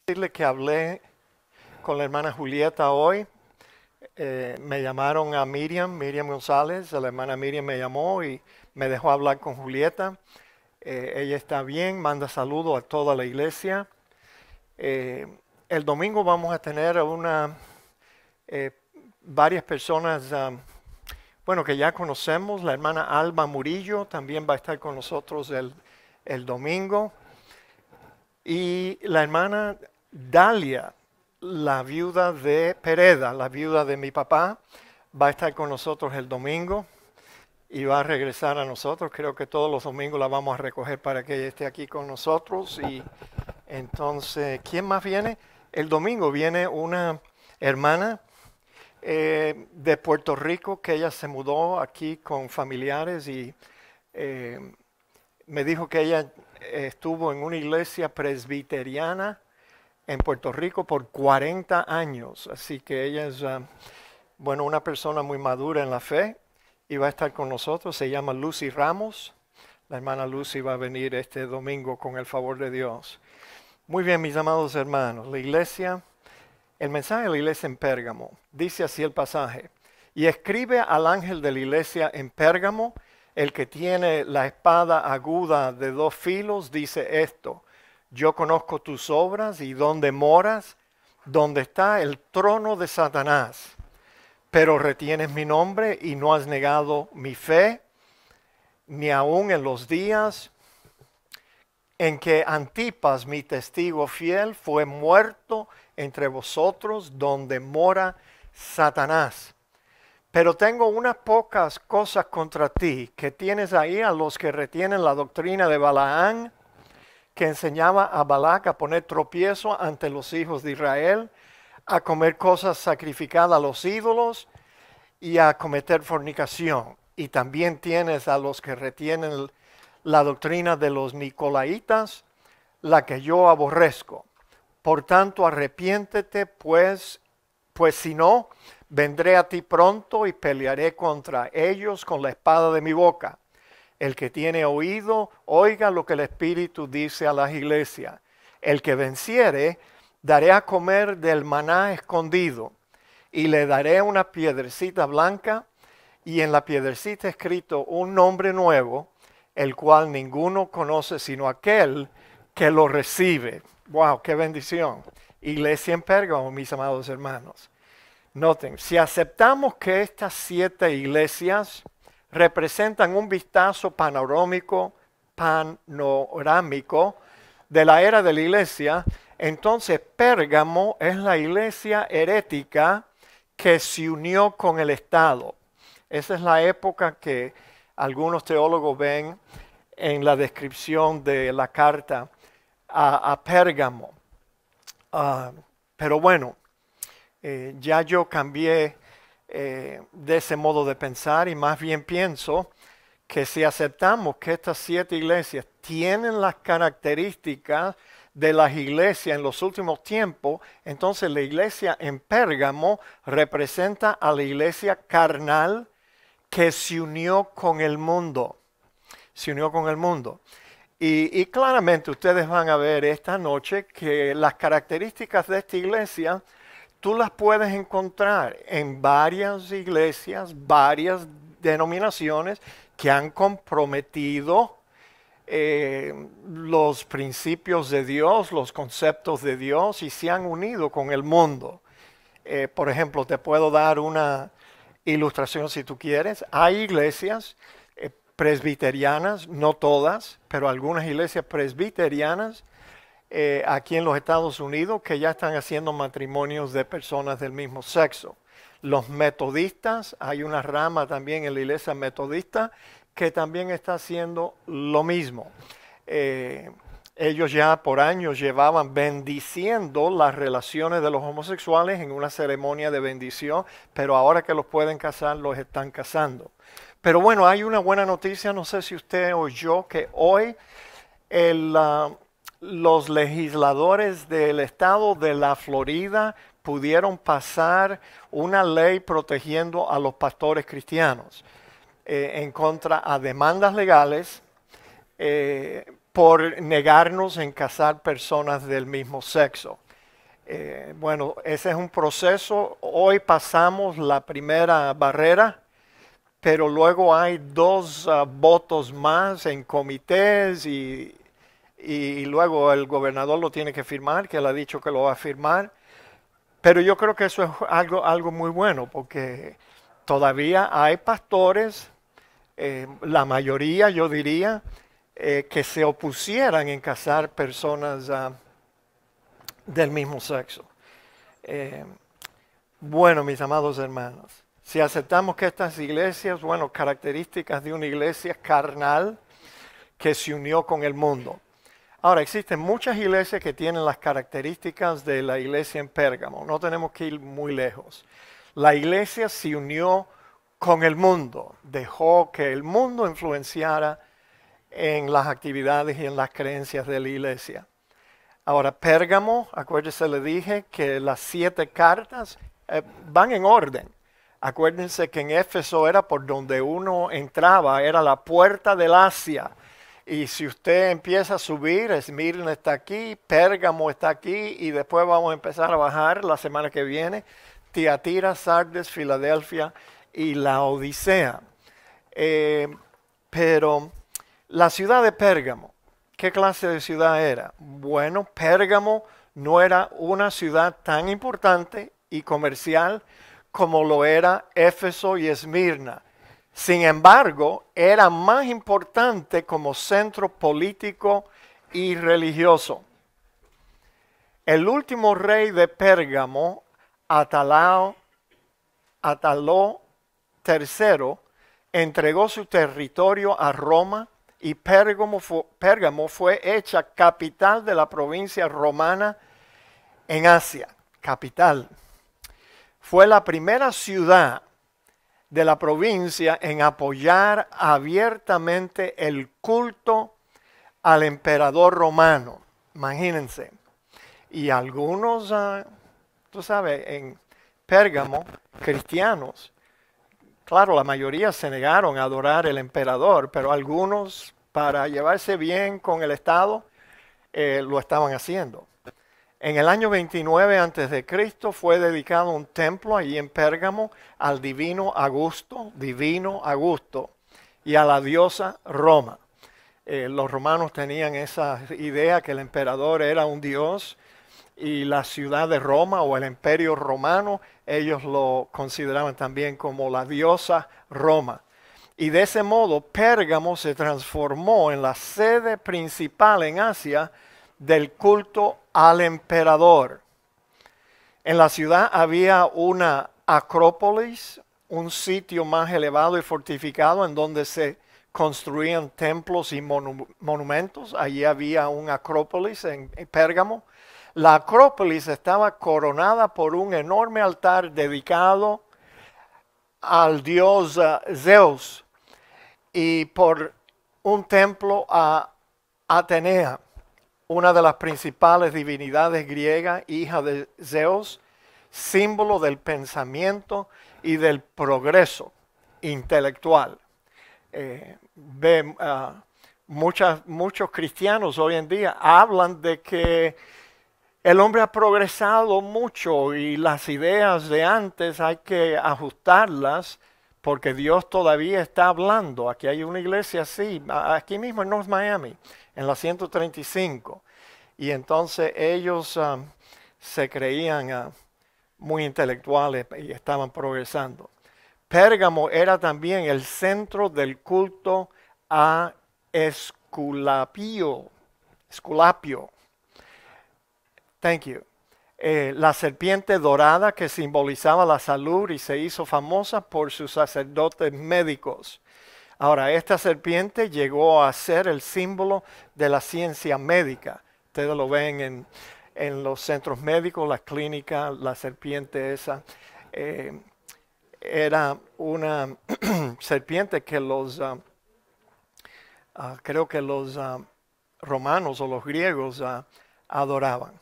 Decirle que hablé con la hermana Julieta hoy. Me llamaron a Miriam González. La hermana Miriam me llamó y me dejó hablar con Julieta. Ella está bien, manda saludos a toda la iglesia. El domingo vamos a tener varias personas, que ya conocemos. La hermana Alba Murillo también va a estar con nosotros el domingo. Y la hermana Dalia, la viuda de Pereda, la viuda de mi papá, va a estar con nosotros el domingo y va a regresar a nosotros. Creo que todos los domingos la vamos a recoger para que ella esté aquí con nosotros. Y entonces, ¿quién más viene? El domingo viene una hermana de Puerto Rico que ella se mudó aquí con familiares y me dijo que ella estuvo en una iglesia presbiteriana en Puerto Rico por 40 años. Así que ella es, una persona muy madura en la fe y va a estar con nosotros. Se llama Lucy Ramos. La hermana Lucy va a venir este domingo con el favor de Dios. Muy bien, mis amados hermanos. El mensaje de la iglesia en Pérgamo. Dice así el pasaje. Y escribe al ángel de la iglesia en Pérgamo, el que tiene la espada aguda de 2 filos, dice esto: yo conozco tus obras y dónde moras, donde está el trono de Satanás. Pero retienes mi nombre y no has negado mi fe, ni aun en los días en que Antipas, mi testigo fiel, fue muerto entre vosotros, donde mora Satanás. Pero tengo unas pocas cosas contra ti, que tienes ahí a los que retienen la doctrina de Balaán, que enseñaba a Balac a poner tropiezo ante los hijos de Israel, a comer cosas sacrificadas a los ídolos y a cometer fornicación. Y también tienes a los que retienen la doctrina de los Nicolaitas, la que yo aborrezco. Por tanto, arrepiéntete, pues si no, vendré a ti pronto y pelearé contra ellos con la espada de mi boca. El que tiene oído, oiga lo que el Espíritu dice a las iglesias. El que venciere, daré a comer del maná escondido, y le daré una piedrecita blanca, y en la piedrecita escrito un nombre nuevo, el cual ninguno conoce sino aquel que lo recibe. ¡Wow! ¡Qué bendición! Iglesia en Pérgamo, mis amados hermanos. Noten, si aceptamos que estas 7 iglesias representan un vistazo panorámico de la era de la iglesia, entonces Pérgamo es la iglesia herética que se unió con el Estado. Esa es la época que algunos teólogos ven en la descripción de la carta a Pérgamo. Pero bueno, ya yo cambié de ese modo de pensar y más bien pienso que si aceptamos que estas 7 iglesias tienen las características de las iglesias en los últimos tiempos, entonces la iglesia en Pérgamo representa a la iglesia carnal que se unió con el mundo. Se unió con el mundo. Y claramente ustedes van a ver esta noche que las características de esta iglesia tú las puedes encontrar en varias iglesias, varias denominaciones que han comprometido los principios de Dios, los conceptos de Dios y se han unido con el mundo. Por ejemplo, te puedo dar una ilustración si tú quieres. Hay iglesias presbiterianas, no todas, pero algunas iglesias presbiterianas aquí en los Estados Unidos que ya están haciendo matrimonios de personas del mismo sexo. Los metodistas, hay una rama también en la iglesia metodista que también está haciendo lo mismo. Ellos ya por años llevaban bendiciendo las relaciones de los homosexuales en una ceremonia de bendición, pero ahora que los pueden casar, los están casando. Pero bueno, hay una buena noticia, no sé si usted oyó que hoy los legisladores del estado de la Florida pudieron pasar una ley protegiendo a los pastores cristianos en contra a demandas legales por negarnos en casar personas del mismo sexo. Bueno, ese es un proceso. Hoy pasamos la primera barrera, pero luego hay dos votos más en comités y luego el gobernador lo tiene que firmar, que él ha dicho que lo va a firmar. Pero yo creo que eso es algo muy bueno, porque todavía hay pastores, la mayoría yo diría, que se opusieran en casar personas del mismo sexo. Eh, bueno, mis amados hermanos, si aceptamos que estas iglesias, bueno, características de una iglesia carnal que se unió con el mundo. Ahora, existen muchas iglesias que tienen las características de la iglesia en Pérgamo. No tenemos que ir muy lejos. La iglesia se unió con el mundo, dejó que el mundo influenciara en las actividades y en las creencias de la iglesia. Ahora, Pérgamo, acuérdense, le dije que las 7 cartas van en orden. Acuérdense que en Éfeso era por donde uno entraba, era la puerta del Asia. Y si usted empieza a subir, Esmirna está aquí, Pérgamo está aquí, y después vamos a empezar a bajar la semana que viene, Tiatira, Sardes, Filadelfia y la Odisea. Pero la ciudad de Pérgamo, ¿qué clase de ciudad era? Bueno, Pérgamo no era una ciudad tan importante y comercial como lo era Éfeso y Esmirna. Sin embargo, era más importante como centro político y religioso. El último rey de Pérgamo, Ataló III, entregó su territorio a Roma y Pérgamo fue hecha capital de la provincia romana en Asia. Capital. Fue la primera ciudad de la provincia en apoyar abiertamente el culto al emperador romano. Imagínense. Y algunos, tú sabes, en Pérgamo, cristianos, claro, la mayoría se negaron a adorar al emperador, pero algunos, para llevarse bien con el Estado, lo estaban haciendo. En el año 29 a.C. fue dedicado un templo allí en Pérgamo al divino Augusto, y a la diosa Roma. Los romanos tenían esa idea que el emperador era un dios y la ciudad de Roma o el imperio romano, ellos lo consideraban también como la diosa Roma. Y de ese modo Pérgamo se transformó en la sede principal en Asia del culto al emperador. En la ciudad había una acrópolis, un sitio más elevado y fortificado en donde se construían templos y monumentos. Allí había una acrópolis en Pérgamo. La acrópolis estaba coronada por un enorme altar dedicado al dios Zeus y por un templo a Atenea, una de las principales divinidades griegas, hija de Zeus, símbolo del pensamiento y del progreso intelectual. Muchos cristianos hoy en día hablan de que el hombre ha progresado mucho y las ideas de antes hay que ajustarlas porque Dios todavía está hablando. Aquí hay una iglesia así, aquí mismo en North Miami, en la 135. Y entonces ellos se creían muy intelectuales y estaban progresando. Pérgamo era también el centro del culto a Esculapio. Thank you. La serpiente dorada que simbolizaba la salud y se hizo famosa por sus sacerdotes médicos. Ahora, esta serpiente llegó a ser el símbolo de la ciencia médica. Ustedes lo ven en los centros médicos, las clínicas, la serpiente esa. Era una serpiente que creo que los romanos o los griegos adoraban.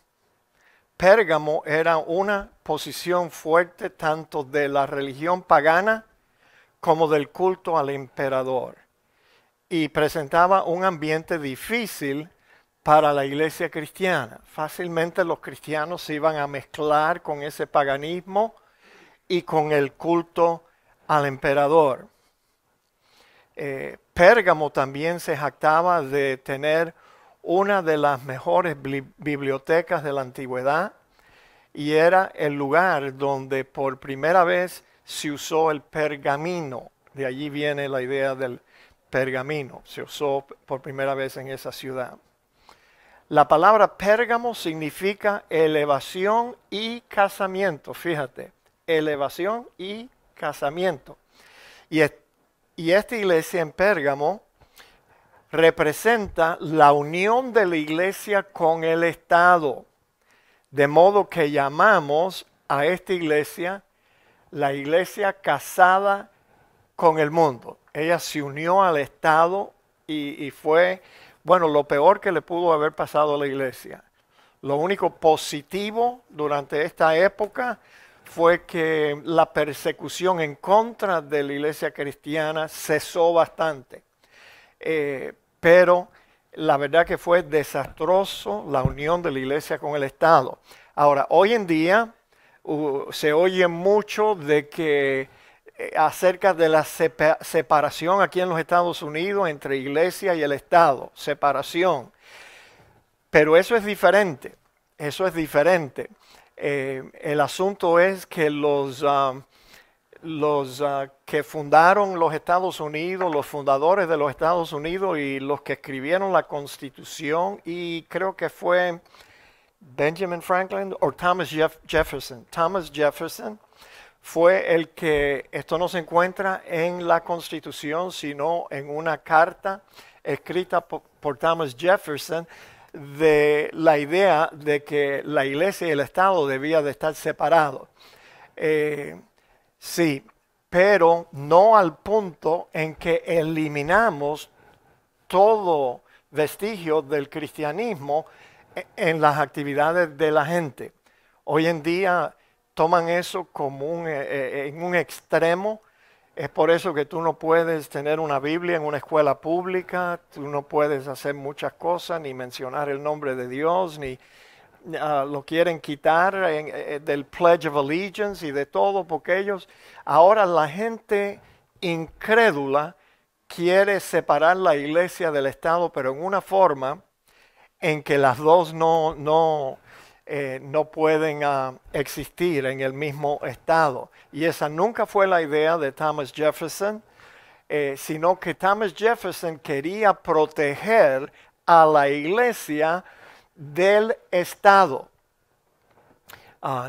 Pérgamo era una posición fuerte tanto de la religión pagana como del culto al emperador y presentaba un ambiente difícil para la iglesia cristiana. Fácilmente los cristianos se iban a mezclar con ese paganismo y con el culto al emperador. Pérgamo también se jactaba de tener una de las mejores bibliotecas de la antigüedad y era el lugar donde por primera vez se usó el pergamino. De allí viene la idea del pergamino. Se usó por primera vez en esa ciudad. La palabra Pérgamo significa elevación y casamiento. Fíjate, elevación y casamiento. Y esta iglesia en Pérgamo representa la unión de la iglesia con el Estado. De modo que llamamos a esta iglesia la iglesia casada con el mundo. Ella se unió al Estado y fue, bueno, lo peor que le pudo haber pasado a la iglesia. Lo único positivo durante esta época fue que la persecución en contra de la iglesia cristiana cesó bastante. Pero la verdad que fue desastroso la unión de la iglesia con el Estado. Ahora, hoy en día se oye mucho de que acerca de la separación aquí en los Estados Unidos entre iglesia y el Estado, separación. Pero eso es diferente, eso es diferente. El asunto es que los que fundaron los Estados Unidos, los fundadores de los Estados Unidos y los que escribieron la Constitución, y creo que fue Benjamin Franklin o Thomas Jefferson. Thomas Jefferson fue el que, esto no se encuentra en la Constitución, sino en una carta escrita por Thomas Jefferson, de la idea de que la iglesia y el Estado debían de estar separados. Sí, pero no al punto en que eliminamos todo vestigio del cristianismo en las actividades de la gente. Hoy en día toman eso como en un extremo. Es por eso que tú no puedes tener una Biblia en una escuela pública, tú no puedes hacer muchas cosas, ni mencionar el nombre de Dios, ni lo quieren quitar del Pledge of Allegiance y de todo, porque ellos, ahora la gente incrédula quiere separar la iglesia del Estado, pero en una forma en que las dos no pueden existir en el mismo Estado. Y esa nunca fue la idea de Thomas Jefferson, sino que Thomas Jefferson quería proteger a la iglesia del Estado,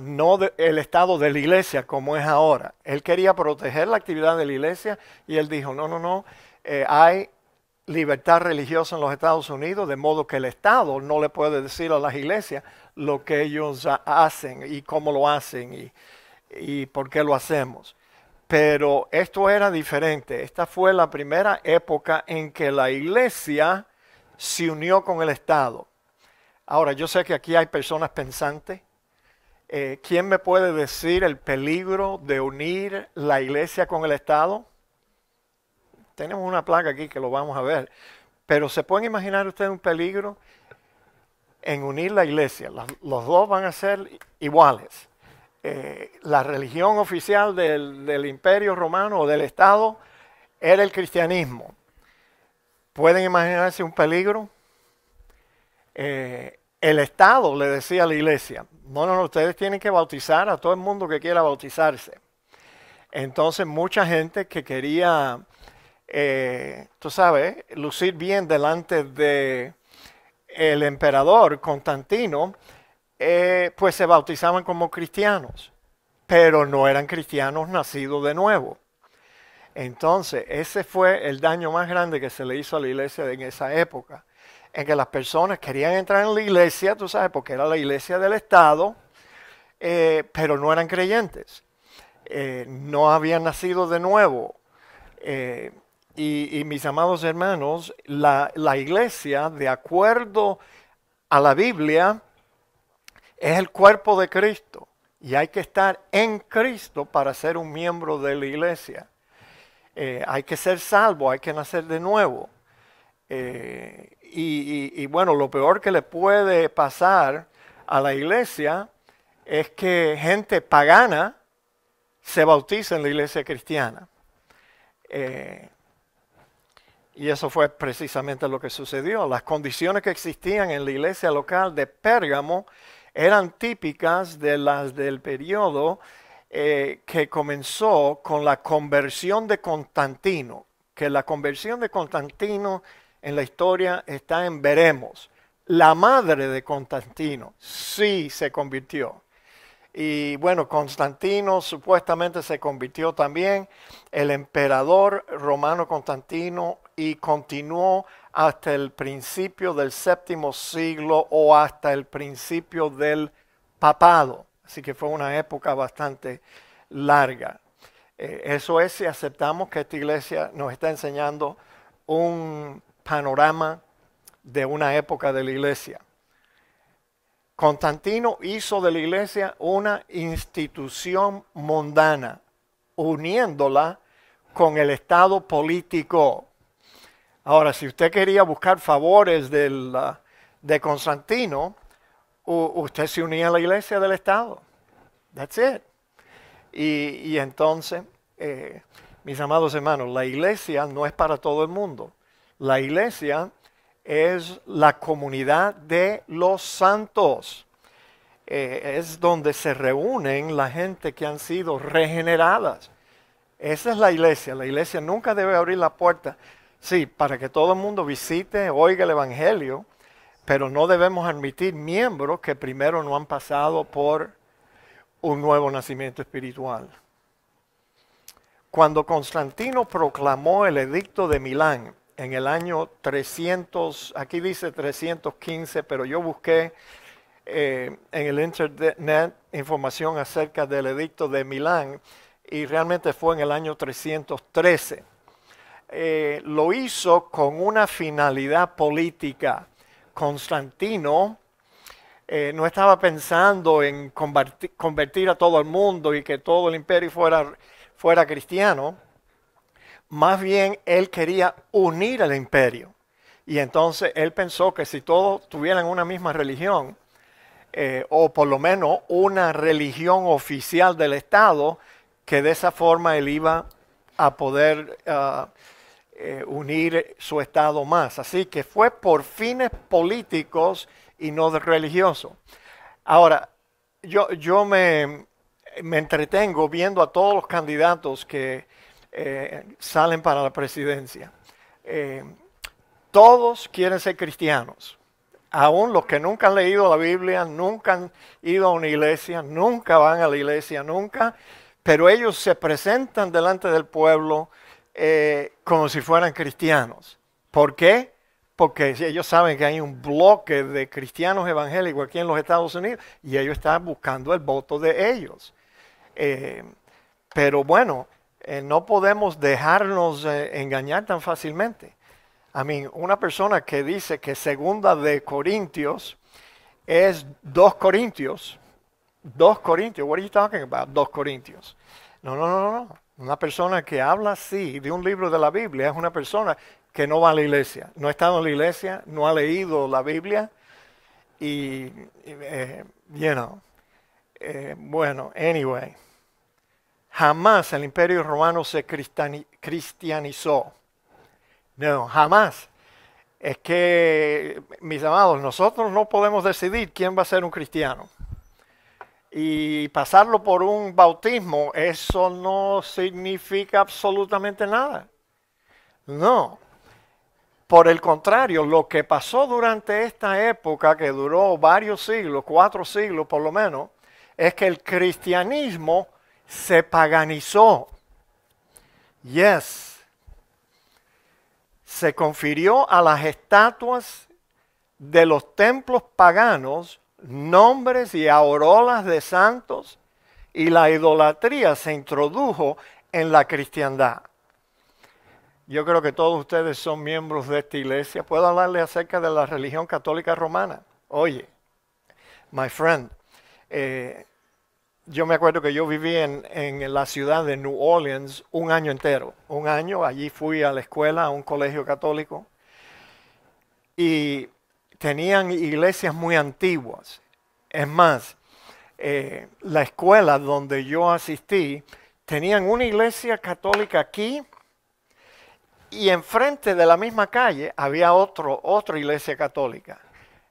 no el Estado de la iglesia como es ahora. Él quería proteger la actividad de la iglesia y él dijo, no, hay libertad religiosa en los Estados Unidos, de modo que el Estado no le puede decir a las iglesias lo que ellos hacen y cómo lo hacen y por qué lo hacemos. Pero esto era diferente. Esta fue la primera época en que la iglesia se unió con el Estado. Ahora, yo sé que aquí hay personas pensantes. ¿Quién me puede decir el peligro de unir la iglesia con el Estado? Tenemos una placa aquí que lo vamos a ver. Pero ¿se pueden imaginar ustedes un peligro en unir la iglesia? Los dos van a ser iguales. La religión oficial del Imperio Romano o del Estado era el cristianismo. ¿Pueden imaginarse un peligro? El Estado le decía a la iglesia, no, ustedes tienen que bautizar a todo el mundo que quiera bautizarse. Entonces mucha gente que quería, tú sabes, lucir bien delante de el emperador Constantino, pues se bautizaban como cristianos, pero no eran cristianos nacidos de nuevo. Entonces ese fue el daño más grande que se le hizo a la iglesia en esa época, en que las personas querían entrar en la iglesia, tú sabes, porque era la iglesia del Estado, pero no eran creyentes, no habían nacido de nuevo. Y mis amados hermanos, la iglesia, de acuerdo a la Biblia, es el cuerpo de Cristo. Y hay que estar en Cristo para ser un miembro de la iglesia. Hay que ser salvo, hay que nacer de nuevo. Y bueno, lo peor que le puede pasar a la iglesia es que gente pagana se bautiza en la iglesia cristiana. Y eso fue precisamente lo que sucedió. Las condiciones que existían en la iglesia local de Pérgamo eran típicas de las del periodo que comenzó con la conversión de Constantino. Que la conversión de Constantino en la historia está en veremos. La madre de Constantino sí se convirtió. Y bueno, Constantino supuestamente se convirtió también, el emperador romano Constantino, y continuó hasta el principio del séptimo siglo o hasta el principio del papado. Así que fue una época bastante larga. Eso es si aceptamos que esta iglesia nos está enseñando un panorama de una época de la iglesia. Constantino hizo de la iglesia una institución mundana, uniéndola con el estado político. Ahora, si usted quería buscar favores de Constantino, usted se unía a la iglesia del estado. That's it. Y entonces, mis amados hermanos, la iglesia no es para todo el mundo. La iglesia es la comunidad de los santos. Es donde se reúnen la gente que han sido regeneradas. Esa es la iglesia. La iglesia nunca debe abrir la puerta, sí, para que todo el mundo visite, oiga el evangelio, pero no debemos admitir miembros que primero no han pasado por un nuevo nacimiento espiritual. Cuando Constantino proclamó el edicto de Milán en el año 300, aquí dice 315, pero yo busqué en el internet información acerca del edicto de Milán y realmente fue en el año 313. Lo hizo con una finalidad política. Constantino no estaba pensando en convertir a todo el mundo y que todo el imperio fuera cristiano. Más bien él quería unir al imperio. Y entonces él pensó que si todos tuvieran una misma religión, o por lo menos una religión oficial del Estado, que de esa forma él iba a poder unir su Estado más. Así que fue por fines políticos y no religiosos. Ahora, yo me entretengo viendo a todos los candidatos que salen para la presidencia. Todos quieren ser cristianos. Aún los que nunca han leído la Biblia, nunca han ido a una iglesia, nunca van a la iglesia, nunca, pero ellos se presentan delante del pueblo como si fueran cristianos. ¿Por qué? Porque ellos saben que hay un bloque de cristianos evangélicos aquí en los Estados Unidos y ellos están buscando el voto de ellos. Pero bueno, no podemos dejarnos engañar tan fácilmente. Una persona que dice que segunda de Corintios es 2 Corintios. 2 Corintios, what are you talking about? 2 Corintios. No. Una persona que habla así de un libro de la Biblia es una persona que no va a la iglesia. No ha estado en la iglesia, no ha leído la Biblia y bueno, anyway. Jamás el imperio romano se cristianizó. No, jamás. Es que, mis amados, nosotros no podemos decidir quién va a ser un cristiano. Y pasarlo por un bautismo, eso no significa absolutamente nada. No. Por el contrario, lo que pasó durante esta época, que duró varios siglos, 4 siglos por lo menos, es que el cristianismo se paganizó. Yes. Se confirió a las estatuas de los templos paganos nombres y aureolas de santos y la idolatría se introdujo en la cristiandad. Yo creo que todos ustedes son miembros de esta iglesia. ¿Puedo hablarles acerca de la religión católica romana? Oye, my friend, yo me acuerdo que yo viví en la ciudad de New Orleans un año entero. Un año, allí fui a la escuela, a un colegio católico. y tenían iglesias muy antiguas. Es más, la escuela donde yo asistí, tenían una iglesia católica aquí y enfrente de la misma calle había otra iglesia católica.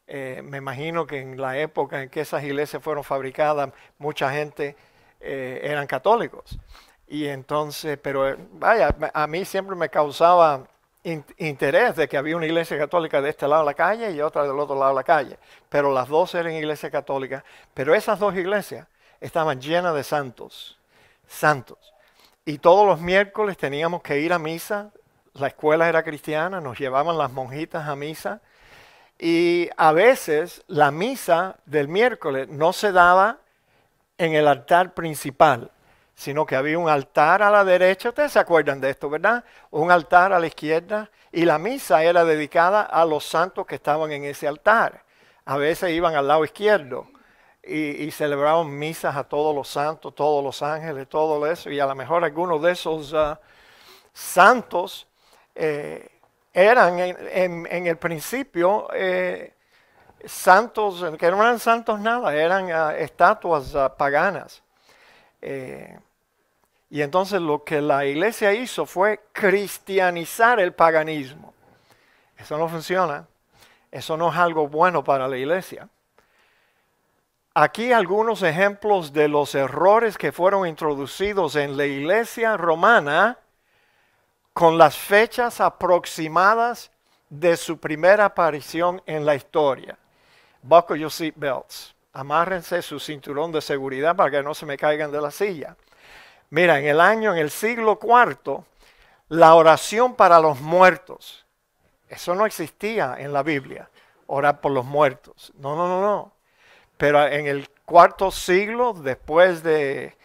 Me imagino que en la época en que esas iglesias fueron fabricadas, mucha gente eran católicos. Y entonces, pero vaya, a mí siempre me causaba interés de que había una iglesia católica de este lado de la calle y otra del otro lado de la calle. Pero las dos eran iglesias católicas. Pero esas dos iglesias estaban llenas de santos. Santos. Y todos los miércoles teníamos que ir a misa. La escuela era cristiana, nos llevaban las monjitas a misa. Y a veces la misa del miércoles no se daba en el altar principal, sino que había un altar a la derecha, ustedes se acuerdan de esto, ¿verdad? Un altar a la izquierda, y la misa era dedicada a los santos que estaban en ese altar. A veces iban al lado izquierdo y celebraban misas a todos los santos, todos los ángeles, todo eso, y a lo mejor algunos de esos santos eran en el principio santos, que no eran santos nada, eran estatuas paganas. Y entonces lo que la iglesia hizo fue cristianizar el paganismo. Eso no funciona. Eso no es algo bueno para la iglesia. Aquí algunos ejemplos de los errores que fueron introducidos en la iglesia romana con las fechas aproximadas de su primera aparición en la historia. Buckle your seat belts. Amárrense su cinturón de seguridad para que no se me caigan de la silla. Mira, en el siglo IV, la oración para los muertos. Eso no existía en la Biblia, orar por los muertos. No. Pero en el cuarto siglo, después de,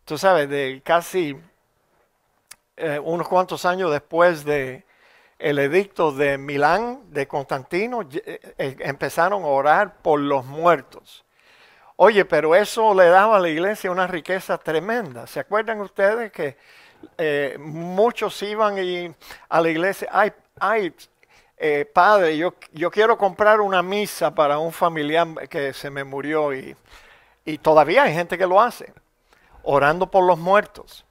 tú sabes, de casi unos cuantos años después de el edicto de Milán, de Constantino, empezaron a orar por los muertos. Oye, pero eso le daba a la iglesia una riqueza tremenda. ¿Se acuerdan ustedes que muchos iban a la iglesia? Padre, yo quiero comprar una misa para un familiar que se me murió y todavía hay gente que lo hace, orando por los muertos.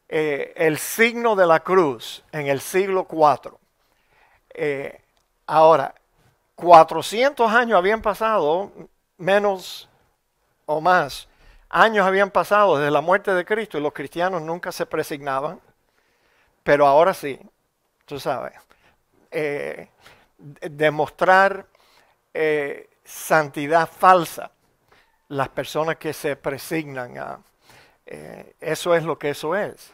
El signo de la cruz en el siglo IV. Ahora, 400 años habían pasado, menos o más años habían pasado desde la muerte de Cristo y los cristianos nunca se presignaban, pero ahora sí, tú sabes, demostrar santidad falsa, las personas que se presignan, eso es lo que eso es.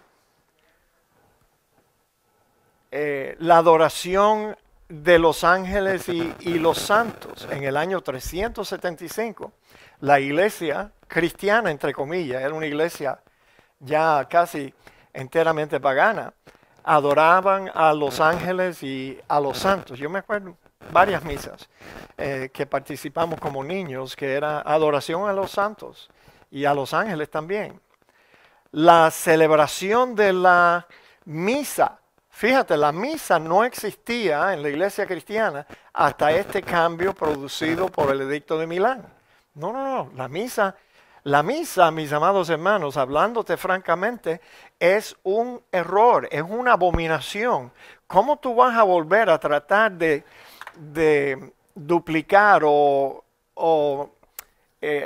La adoración de los ángeles y los santos. En el año 375, la iglesia cristiana, entre comillas, era una iglesia ya casi enteramente pagana, adoraban a los ángeles y a los santos. Yo me acuerdo varias misas que participamos como niños, que era adoración a los santos y a los ángeles también. La celebración de la misa. Fíjate, la misa no existía en la iglesia cristiana hasta este cambio producido por el edicto de Milán. No, la misa, mis amados hermanos, hablándote francamente, es un error, es una abominación. ¿Cómo tú vas a volver a tratar de duplicar o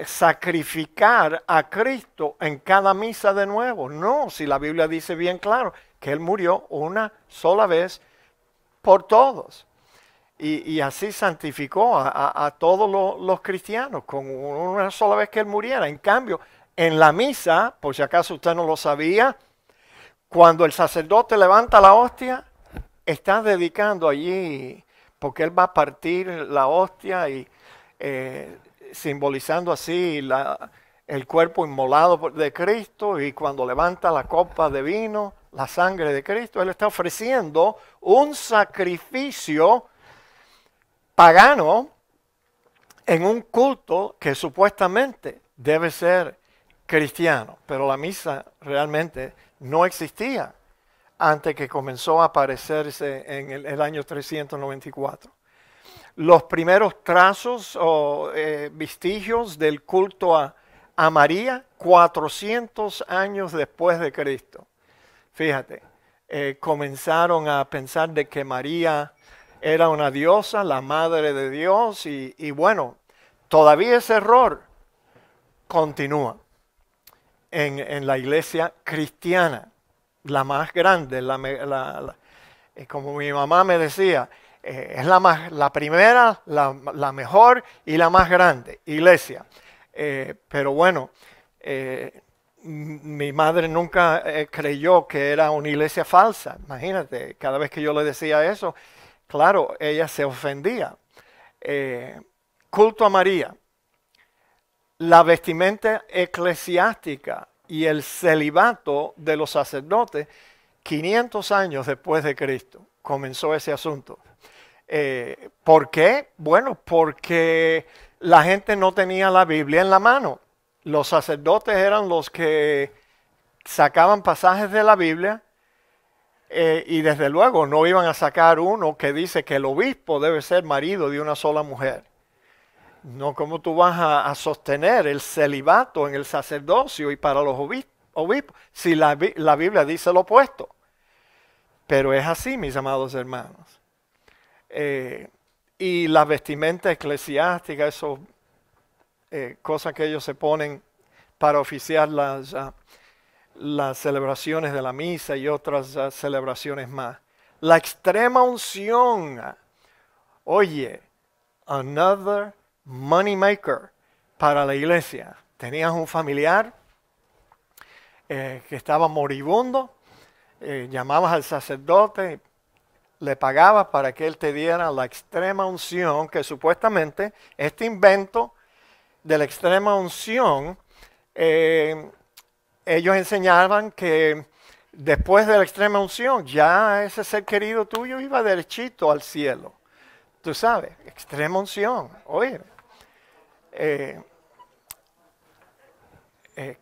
sacrificar a Cristo en cada misa de nuevo? No, si la Biblia dice bien claro que Él murió una sola vez por todos. Y así santificó a todos los cristianos con una sola vez que Él muriera. En cambio, en la misa, por si acaso usted no lo sabía, cuando el sacerdote levanta la hostia, está dedicando allí, porque Él va a partir la hostia y simbolizando así el cuerpo inmolado de Cristo, y cuando levanta la copa de vino, la sangre de Cristo, Él está ofreciendo un sacrificio pagano en un culto que supuestamente debe ser cristiano, pero la misa realmente no existía antes que comenzó a aparecerse en el año 394. los primeros trazos o vestigios del culto a María 400 años después de Cristo. Fíjate, comenzaron a pensar de que María era una diosa, la madre de Dios, y bueno, todavía ese error continúa en la iglesia cristiana, la más grande, como mi mamá me decía, es la primera, la mejor y la más grande iglesia. Pero bueno, mi madre nunca creyó que era una iglesia falsa. Imagínate, cada vez que yo le decía eso, claro, ella se ofendía. Culto a María. La vestimenta eclesiástica y el celibato de los sacerdotes, 500 años después de Cristo, comenzó ese asunto. ¿Por qué? Bueno, porque la gente no tenía la Biblia en la mano. Los sacerdotes eran los que sacaban pasajes de la Biblia y desde luego no iban a sacar uno que dice que el obispo debe ser marido de una sola mujer. No, ¿cómo tú vas a sostener el celibato en el sacerdocio y para los obispos si la Biblia dice lo opuesto? Pero es así, mis amados hermanos. Y la vestimenta eclesiástica, eso, cosas que ellos se ponen para oficiar las celebraciones de la misa y otras celebraciones más. La extrema unción, oye, another money maker para la iglesia. Tenías un familiar que estaba moribundo, llamabas al sacerdote, le pagabas para que él te diera la extrema unción, que supuestamente este invento de la extrema unción, ellos enseñaban que después de la extrema unción ya ese ser querido tuyo iba derechito al cielo. Tú sabes, extrema unción, oye.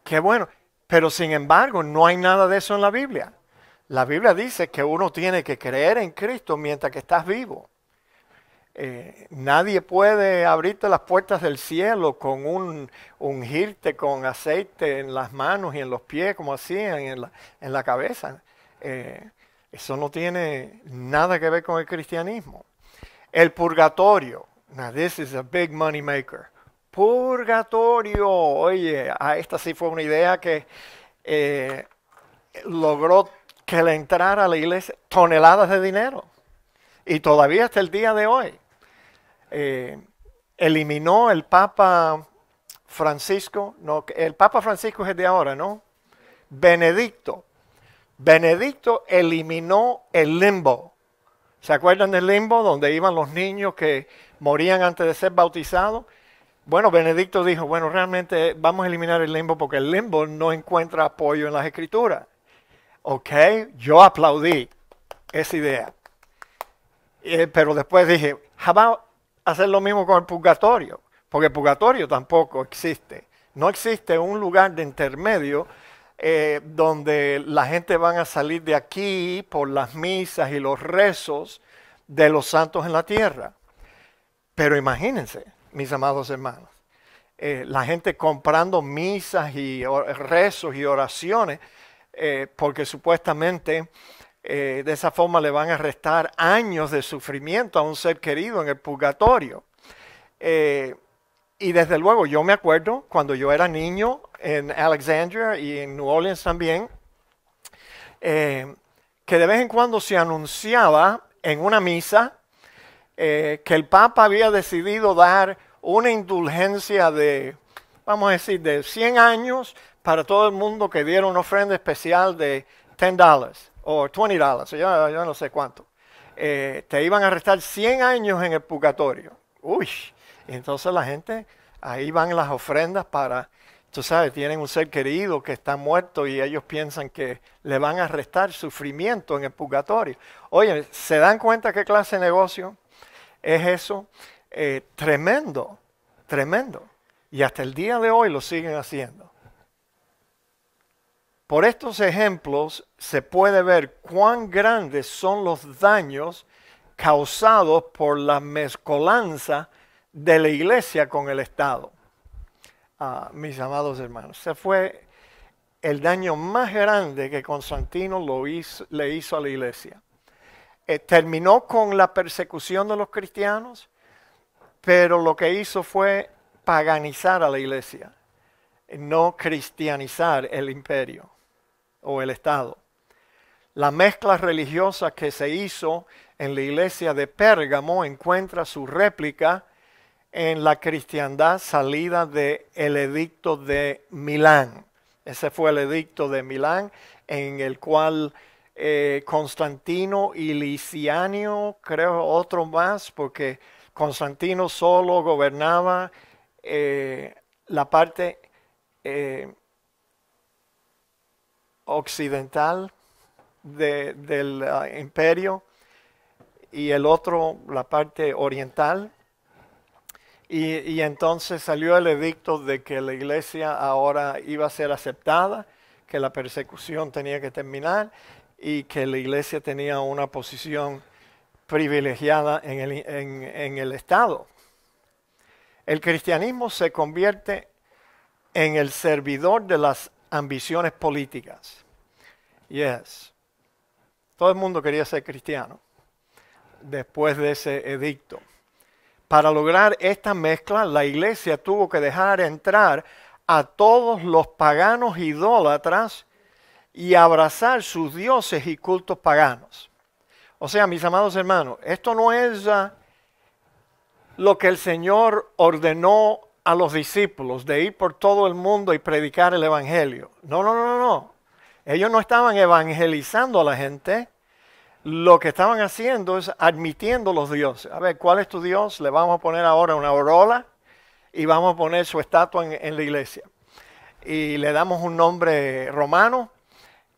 Qué bueno, pero sin embargo no hay nada de eso en la Biblia. La Biblia dice que uno tiene que creer en Cristo mientras que estás vivo. Nadie puede abrirte las puertas del cielo con ungirte con aceite en las manos y en los pies como hacían en la cabeza. Eso no tiene nada que ver con el cristianismo. El purgatorio. Now this is a big money maker. Purgatorio. Oye, esta sí fue una idea que logró que le entrara a la iglesia toneladas de dinero. Y todavía hasta el día de hoy. Eliminó el Papa Francisco. No, el Papa Francisco es el de ahora, ¿no? Benedicto. Benedicto eliminó el limbo. ¿Se acuerdan del limbo donde iban los niños que morían antes de ser bautizados? Bueno, Benedicto dijo, bueno, realmente vamos a eliminar el limbo porque el limbo no encuentra apoyo en las escrituras. Ok, yo aplaudí esa idea. Pero después dije, how about hacer lo mismo con el purgatorio? Porque el purgatorio tampoco existe. No existe un lugar de intermedio donde la gente van a salir de aquí por las misas y los rezos de los santos en la tierra. Pero imagínense, mis amados hermanos, la gente comprando misas y rezos y oraciones porque supuestamente de esa forma le van a restar años de sufrimiento a un ser querido en el purgatorio. Y desde luego yo me acuerdo cuando yo era niño en Alexandria y en New Orleans también, que de vez en cuando se anunciaba en una misa que el Papa había decidido dar una indulgencia de, vamos a decir, de 100 años para todo el mundo que diera una ofrenda especial de $10 o $20, yo no sé cuánto. Te iban a restar 100 años en el purgatorio. Uy, y entonces la gente, ahí van las ofrendas para, tú sabes, tienen un ser querido que está muerto y ellos piensan que le van a restar sufrimiento en el purgatorio. Oye, ¿se dan cuenta qué clase de negocio es eso? Tremendo, tremendo. Y hasta el día de hoy lo siguen haciendo. Por estos ejemplos se puede ver cuán grandes son los daños causados por la mezcolanza de la iglesia con el Estado. Mis amados hermanos, ese fue el daño más grande que Constantino le hizo a la iglesia. Terminó con la persecución de los cristianos, pero lo que hizo fue paganizar a la iglesia, no cristianizar el imperio o el Estado. La mezcla religiosa que se hizo en la iglesia de Pérgamo encuentra su réplica en la cristiandad salida del edicto de Milán. Ese fue el edicto de Milán, en el cual Constantino y Licianio, creo otro más, porque Constantino solo gobernaba la parte occidental del imperio y el otro la parte oriental. Y entonces salió el edicto de que la iglesia ahora iba a ser aceptada, que la persecución tenía que terminar y que la iglesia tenía una posición privilegiada en el Estado. El cristianismo se convierte en el servidor de las ambiciones políticas. Yes. Todo el mundo quería ser cristiano después de ese edicto. Para lograr esta mezcla, la iglesia tuvo que dejar entrar a todos los paganos idólatras y abrazar sus dioses y cultos paganos. O sea, mis amados hermanos, esto no es lo que el Señor ordenó a los discípulos de ir por todo el mundo y predicar el evangelio. No. Ellos no estaban evangelizando a la gente. Lo que estaban haciendo es admitiendo los dioses. A ver, ¿cuál es tu Dios? Le vamos a poner ahora una aureola y vamos a poner su estatua en la iglesia. Y le damos un nombre romano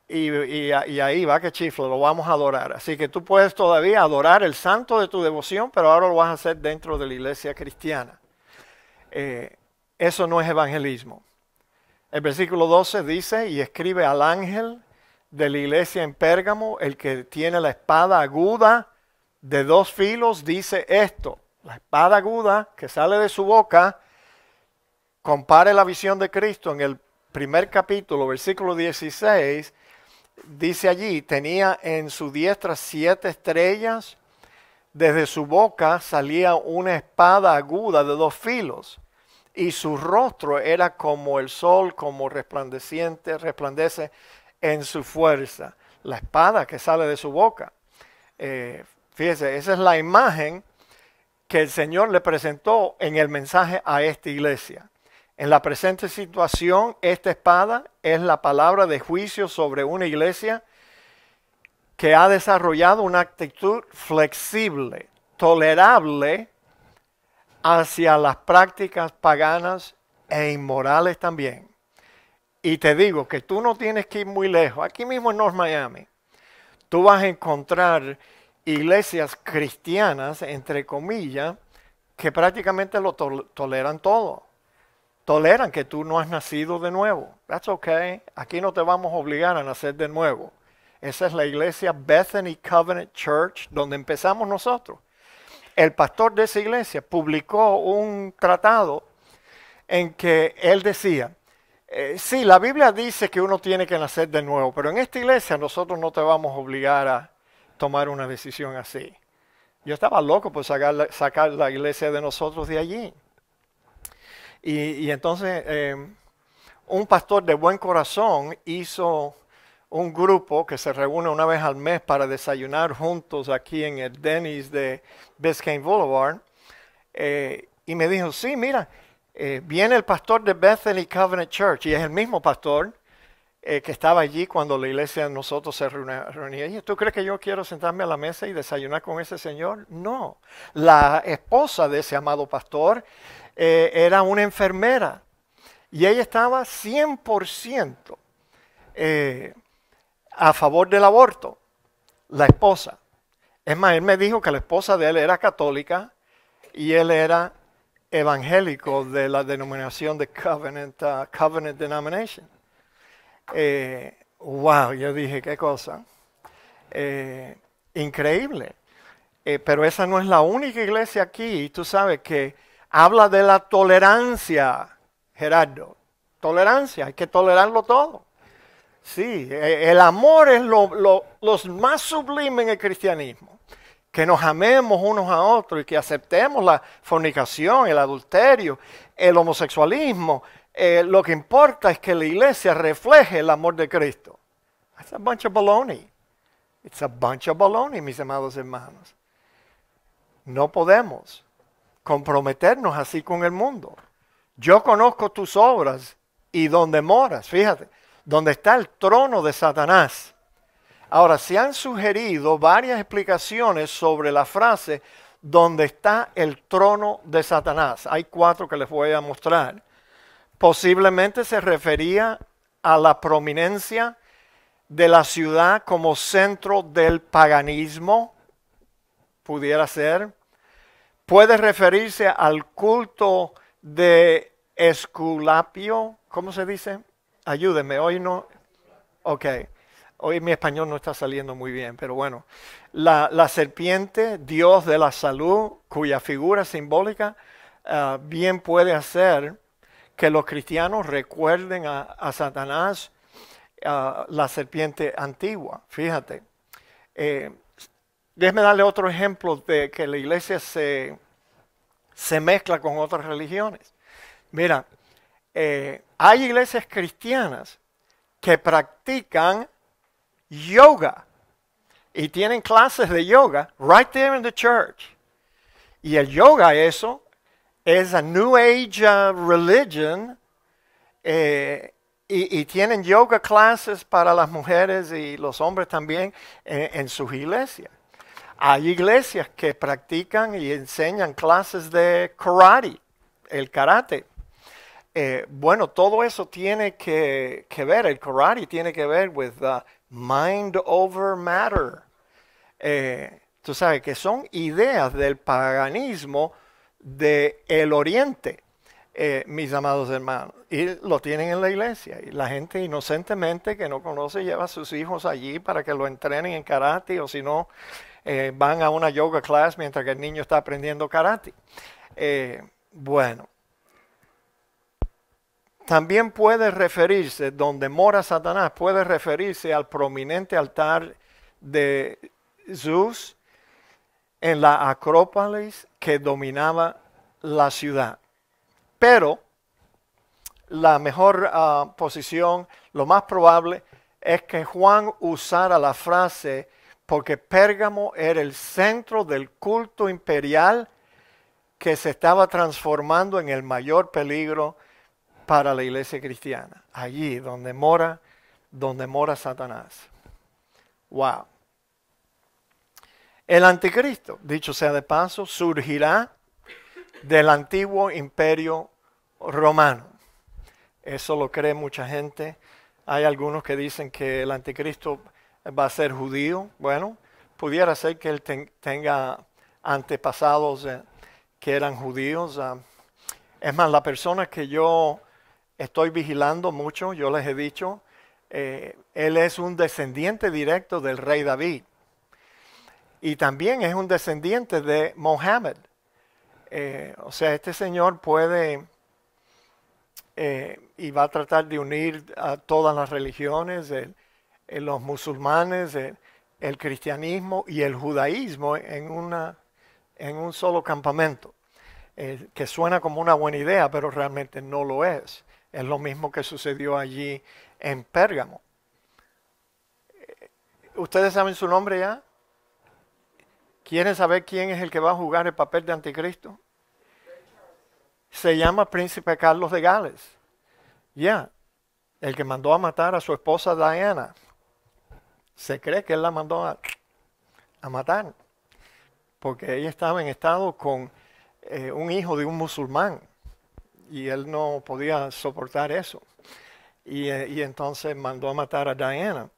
y ahí va que chiflo, lo vamos a adorar. Así que tú puedes todavía adorar el santo de tu devoción, pero ahora lo vas a hacer dentro de la iglesia cristiana. Eso no es evangelismo. El versículo 12 dice, y escribe al ángel de la iglesia en Pérgamo, el que tiene la espada aguda de 2 filos, dice esto. La espada aguda que sale de su boca, compare la visión de Cristo en el primer capítulo, versículo 16, dice allí, tenía en su diestra 7 estrellas, desde su boca salía una espada aguda de 2 filos, y su rostro era como el sol, como resplandece en su fuerza. La espada que sale de su boca. Fíjese, esa es la imagen que el Señor le presentó en el mensaje a esta iglesia. En la presente situación, esta espada es la palabra de juicio sobre una iglesia que ha desarrollado una actitud flexible, tolerable hacia las prácticas paganas e inmorales también. Y te digo que tú no tienes que ir muy lejos. Aquí mismo en North Miami, tú vas a encontrar iglesias cristianas, entre comillas, que prácticamente lo toleran todo. Toleran que tú no has nacido de nuevo. That's okay. Aquí no te vamos a obligar a nacer de nuevo. Esa es la iglesia Bethany Covenant Church, donde empezamos nosotros. El pastor de esa iglesia publicó un tratado en que él decía, sí, la Biblia dice que uno tiene que nacer de nuevo, pero en esta iglesia nosotros no te vamos a obligar a tomar una decisión así. Yo estaba loco por sacar la iglesia de nosotros de allí. Y entonces un pastor de buen corazón hizo un grupo que se reúne una vez al mes para desayunar juntos aquí en el Denny's de Biscayne Boulevard. Y me dijo, sí, mira, viene el pastor de Bethany Covenant Church, y es el mismo pastor que estaba allí cuando la iglesia de nosotros se reunía. Y ¿tú crees que yo quiero sentarme a la mesa y desayunar con ese señor? No. La esposa de ese amado pastor era una enfermera, y ella estaba 100% a favor del aborto, la esposa. Es más, él me dijo que la esposa de él era católica y él era evangélico de la denominación de Covenant Denomination. Wow, yo dije, qué cosa. Increíble. Pero esa no es la única iglesia aquí. Tú sabes que habla de la tolerancia, Gerardo. Tolerancia, hay que tolerarlo todo. Sí, el amor es lo más sublime en el cristianismo. Que nos amemos unos a otros y que aceptemos la fornicación, el adulterio, el homosexualismo. Lo que importa es que la iglesia refleje el amor de Cristo. It's a bunch of baloney. It's a bunch of baloney, mis amados hermanos. No podemos comprometernos así con el mundo. Yo conozco tus obras y donde moras, fíjate, donde está el trono de Satanás. Ahora, se han sugerido varias explicaciones sobre la frase donde está el trono de Satanás. Hay 4 que les voy a mostrar. Posiblemente se refería a la prominencia de la ciudad como centro del paganismo. Pudiera ser. Puede referirse al culto de Esculapio. ¿Cómo se dice? Ayúdenme, hoy no. Ok. Hoy mi español no está saliendo muy bien, pero bueno. La serpiente, dios de la salud, cuya figura simbólica bien puede hacer que los cristianos recuerden a Satanás, la serpiente antigua. Fíjate. Déjeme darle otro ejemplo de que la iglesia se mezcla con otras religiones. Mira, hay iglesias cristianas que practican yoga y tienen clases de yoga right there in the church. Y el yoga, eso es a New Age religion, y tienen yoga classes para las mujeres y los hombres también en sus iglesias. Hay iglesias que practican y enseñan clases de karate, el karate. Bueno, todo eso tiene que ver, el karate tiene que ver with mind over matter. Tú sabes que son ideas del paganismo del oriente, mis amados hermanos. Y lo tienen en la iglesia. Y la gente inocentemente que no conoce lleva a sus hijos allí para que lo entrenen en karate, o si no, van a una yoga class mientras que el niño está aprendiendo karate. Bueno. También puede referirse, donde mora Satanás, puede referirse al prominente altar de Zeus en la Acrópolis que dominaba la ciudad. Pero la mejor posición, lo más probable, es que Juan usara la frase porque Pérgamo era el centro del culto imperial que se estaba transformando en el mayor peligro para la iglesia cristiana, allí donde mora Satanás. Wow. El anticristo, dicho sea de paso, surgirá del antiguo imperio romano. Eso lo cree mucha gente. Hay algunos que dicen que el anticristo va a ser judío. Bueno, pudiera ser que él tenga antepasados que eran judíos. Es más, la persona que yo estoy vigilando mucho, yo les he dicho, él es un descendiente directo del rey David. Y también es un descendiente de Mohammed. O sea, este señor puede y va a tratar de unir a todas las religiones, los musulmanes, el cristianismo y el judaísmo en un solo campamento. Que suena como una buena idea, pero realmente no lo es. Es lo mismo que sucedió allí en Pérgamo. ¿Ustedes saben su nombre ya? ¿Quieren saber quién es el que va a jugar el papel de anticristo? Se llama Príncipe Carlos de Gales. Ya, el que mandó a matar a su esposa Diana. Se cree que él la mandó a matar, porque ella estaba en estado con un hijo de un musulmán. Y él no podía soportar eso. Y entonces mandó a matar a Diana.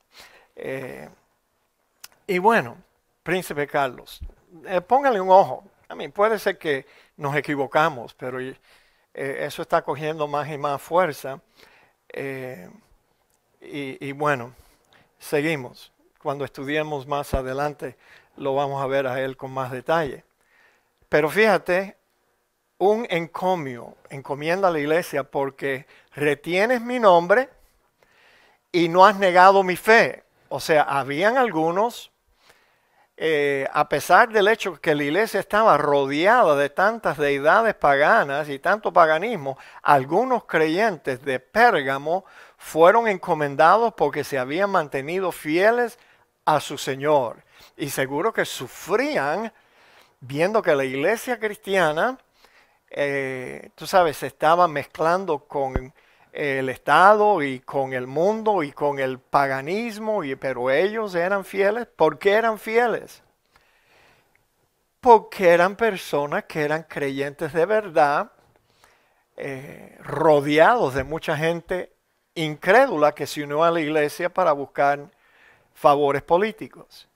Y bueno, Príncipe Carlos, póngale un ojo. Puede ser que nos equivocamos, pero eso está cogiendo más y más fuerza. Y bueno, seguimos. Cuando estudiemos más adelante lo vamos a ver a él con más detalle. Pero fíjate, un encomio, encomienda a la iglesia porque retienes mi nombre y no has negado mi fe. O sea, habían algunos, a pesar del hecho que la iglesia estaba rodeada de tantas deidades paganas y tanto paganismo, algunos creyentes de Pérgamo fueron encomendados porque se habían mantenido fieles a su Señor. Y seguro que sufrían viendo que la iglesia cristiana, tú sabes, se estaba mezclando con el Estado y con el mundo y con el paganismo, pero ellos eran fieles. ¿Por qué eran fieles? Porque eran personas que eran creyentes de verdad, rodeados de mucha gente incrédula que se unió a la iglesia para buscar favores políticos.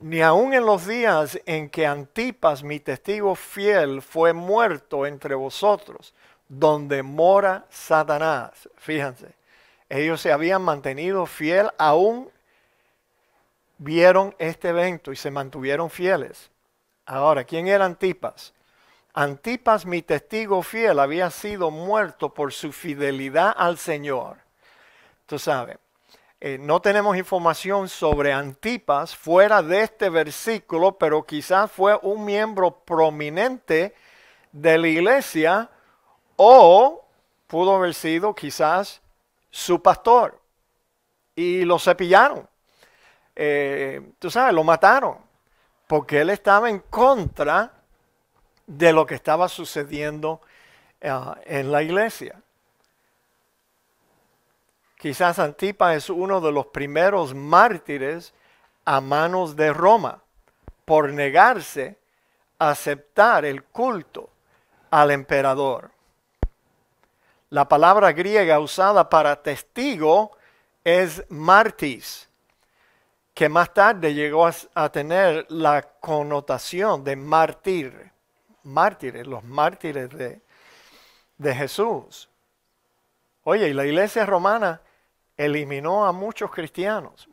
Ni aun en los días en que Antipas, mi testigo fiel, fue muerto entre vosotros, donde mora Satanás. Fíjense, ellos se habían mantenido fiel, aún vieron este evento y se mantuvieron fieles. Ahora, ¿quién era Antipas? Antipas, mi testigo fiel, había sido muerto por su fidelidad al Señor. Tú sabes. No tenemos información sobre Antipas fuera de este versículo, pero quizás fue un miembro prominente de la iglesia o pudo haber sido quizás su pastor. Y lo cepillaron. Tú sabes, lo mataron porque él estaba en contra de lo que estaba sucediendo en la iglesia. Quizás Antipas es uno de los primeros mártires a manos de Roma por negarse a aceptar el culto al emperador. La palabra griega usada para testigo es martis, que más tarde llegó a tener la connotación de mártir. Mártires, los mártires de Jesús. Oye, y la iglesia romana eliminó a muchos cristianos.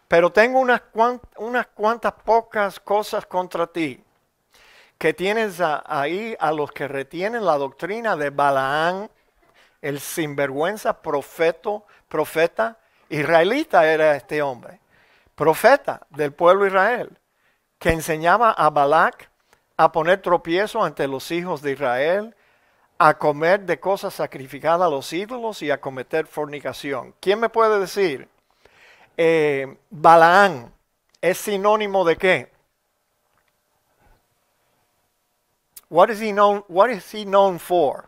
Pero tengo unas cuantas pocas cosas contra ti. Que tienes ahí a los que retienen la doctrina de Balaán, el sinvergüenza profeta israelita era este hombre. Profeta del pueblo de Israel, que enseñaba a Balac a poner tropiezo ante los hijos de Israel, a comer de cosas sacrificadas a los ídolos y a cometer fornicación. ¿Quién me puede decir? Balaán es sinónimo de qué? What is he known for?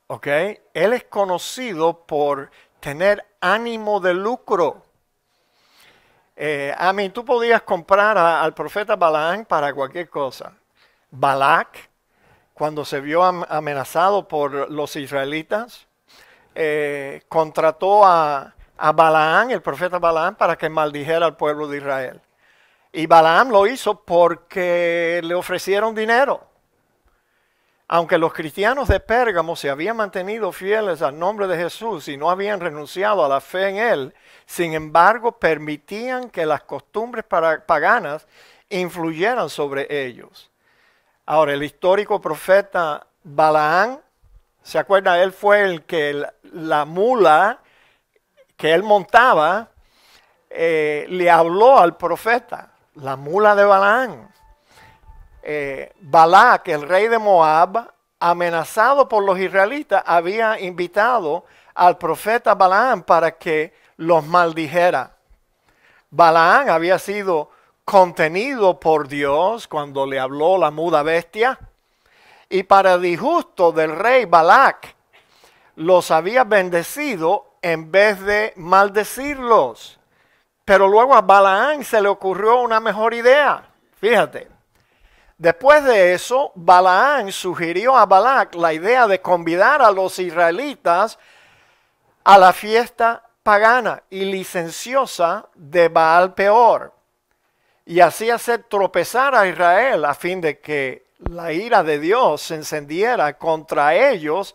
¿Ok? Él es conocido por tener ánimo de lucro. Tú podías comprar al profeta Balaán para cualquier cosa. Balac, cuando se vio amenazado por los israelitas, contrató a Balaán, el profeta Balaán, para que maldijera al pueblo de Israel. Y Balaam lo hizo porque le ofrecieron dinero. Aunque los cristianos de Pérgamo se habían mantenido fieles al nombre de Jesús y no habían renunciado a la fe en Él, sin embargo permitían que las costumbres paganas influyeran sobre ellos. Ahora, el histórico profeta Balaam, ¿se acuerda? Él fue el que la mula que él montaba le habló al profeta, la mula de Balaam. Balac, el rey de Moab, amenazado por los israelitas, había invitado al profeta Balaam para que los maldijera. Balaam había sido contenido por Dios cuando le habló la muda bestia, y para disgusto del rey Balac, los había bendecido en vez de maldecirlos. Pero luego a Balaam se le ocurrió una mejor idea. Fíjate. Después de eso, Balaam sugirió a Balac la idea de convidar a los israelitas a la fiesta pagana y licenciosa de Baal Peor, y así hacer tropezar a Israel a fin de que la ira de Dios se encendiera contra ellos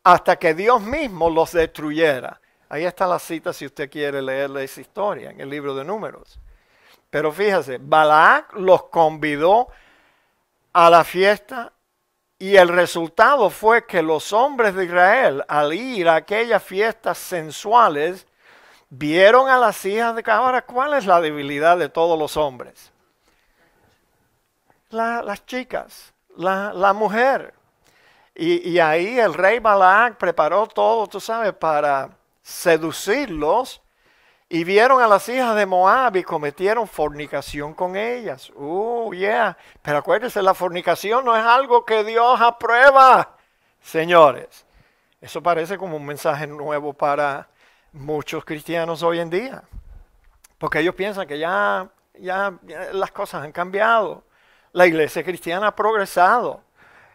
hasta que Dios mismo los destruyera. Ahí está la cita si usted quiere leerle esa historia en el libro de Números. Pero fíjese, Balac los convidó a la fiesta y el resultado fue que los hombres de Israel, al ir a aquellas fiestas sensuales, vieron a las hijas de Canaán. Ahora, ¿cuál es la debilidad de todos los hombres? Las chicas, la mujer. Y ahí el rey Balac preparó todo, tú sabes, para seducirlos. Y vieron a las hijas de Moab y cometieron fornicación con ellas. Yeah. Pero acuérdense, la fornicación no es algo que Dios aprueba, señores. Eso parece como un mensaje nuevo para muchos cristianos hoy en día. Porque ellos piensan que ya las cosas han cambiado. La iglesia cristiana ha progresado.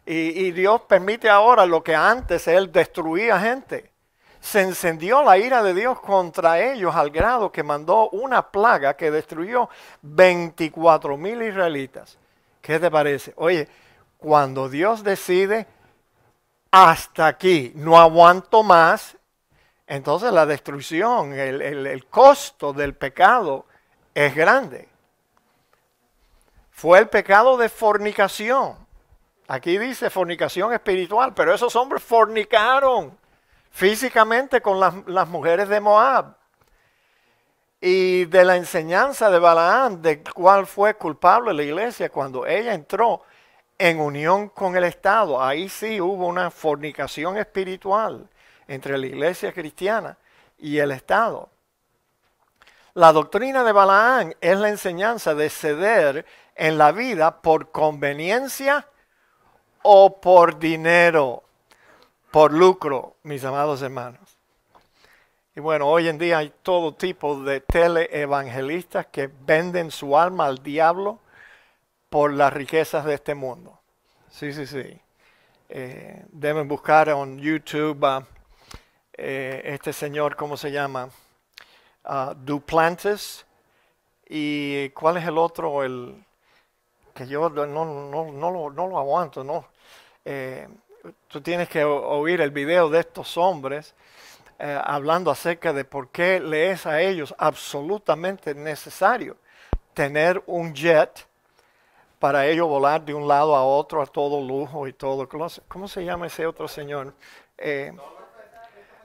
Y Dios permite ahora lo que antes Él destruía gente. Se encendió la ira de Dios contra ellos al grado que mandó una plaga que destruyó 24,000 israelitas. ¿Qué te parece? Oye, cuando Dios decide hasta aquí, no aguanto más, entonces la destrucción, el costo del pecado es grande. Fue el pecado de fornicación. Aquí dice fornicación espiritual, pero esos hombres fornicaron físicamente con las mujeres de Moab. Y de la enseñanza de Balaam, de cuál fue culpable la iglesia cuando ella entró en unión con el Estado. Ahí sí hubo una fornicación espiritual entre la iglesia cristiana y el Estado. La doctrina de Balaam es la enseñanza de ceder en la vida por conveniencia o por dinero, por lucro, mis amados hermanos. Y bueno, hoy en día hay todo tipo de teleevangelistas que venden su alma al diablo por las riquezas de este mundo. Sí. Deben buscar en YouTube este señor, ¿cómo se llama? Duplantis. ¿Y cuál es el otro? El que yo no lo aguanto, ¿no? Tú tienes que oír el video de estos hombres hablando acerca de por qué le es a ellos absolutamente necesario tener un jet para ellos volar de un lado a otro a todo lujo y todo. ¿Cómo se llama ese otro señor?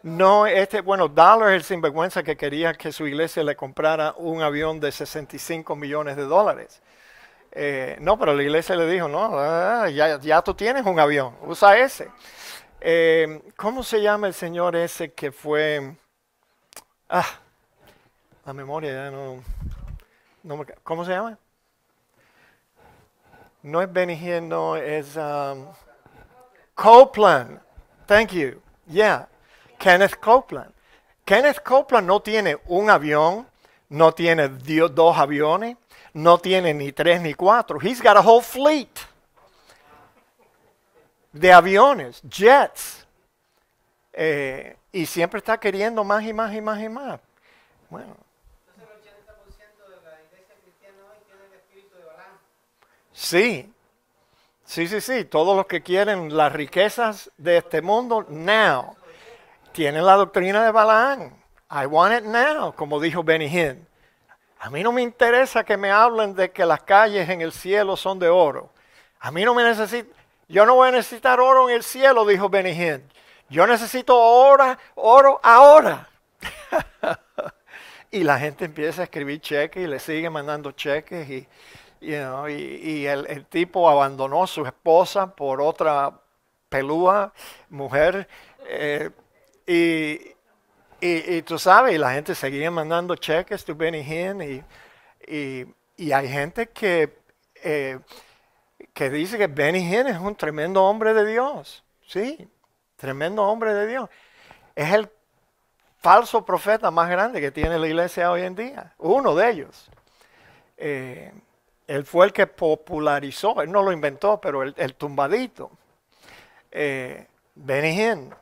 Dollar es el sinvergüenza que quería que su iglesia le comprara un avión de 65 millones de dólares. No, pero la iglesia le dijo, no, ya tú tienes un avión, usa ese. ¿Cómo se llama el señor ese que fue? La memoria ya no ¿cómo se llama? No es Benny Hinn, no, es Copeland. Thank you. Yeah, Kenneth Copeland. Kenneth Copeland no tiene un avión, no tiene dos aviones, no tiene ni 3 ni 4. He's got a whole fleet de aviones, jets. Y siempre está queriendo más y más y más y más. Bueno. Entonces el 80% de la iglesia cristiana hoy tiene el espíritu de Balaam. Sí. Todos los que quieren las riquezas de este mundo, now, tienen la doctrina de Balaam. I want it now, como dijo Benny Hinn. A mí no me interesa que me hablen de que las calles en el cielo son de oro. A mí no me necesita. Yo no voy a necesitar oro en el cielo, dijo Benny Hinn. Yo necesito oro ahora. Y la gente empieza a escribir cheques y le sigue mandando cheques. Y el tipo abandonó a su esposa por otra pelúa mujer. Y tú sabes, y la gente seguía mandando cheques to Benny Hinn. Y hay gente que dice que Benny Hinn es un tremendo hombre de Dios. Sí, tremendo hombre de Dios. Es el falso profeta más grande que tiene la iglesia hoy en día. Uno de ellos. Él fue el que popularizó, él no lo inventó, pero el tumbadito. Benny Hinn.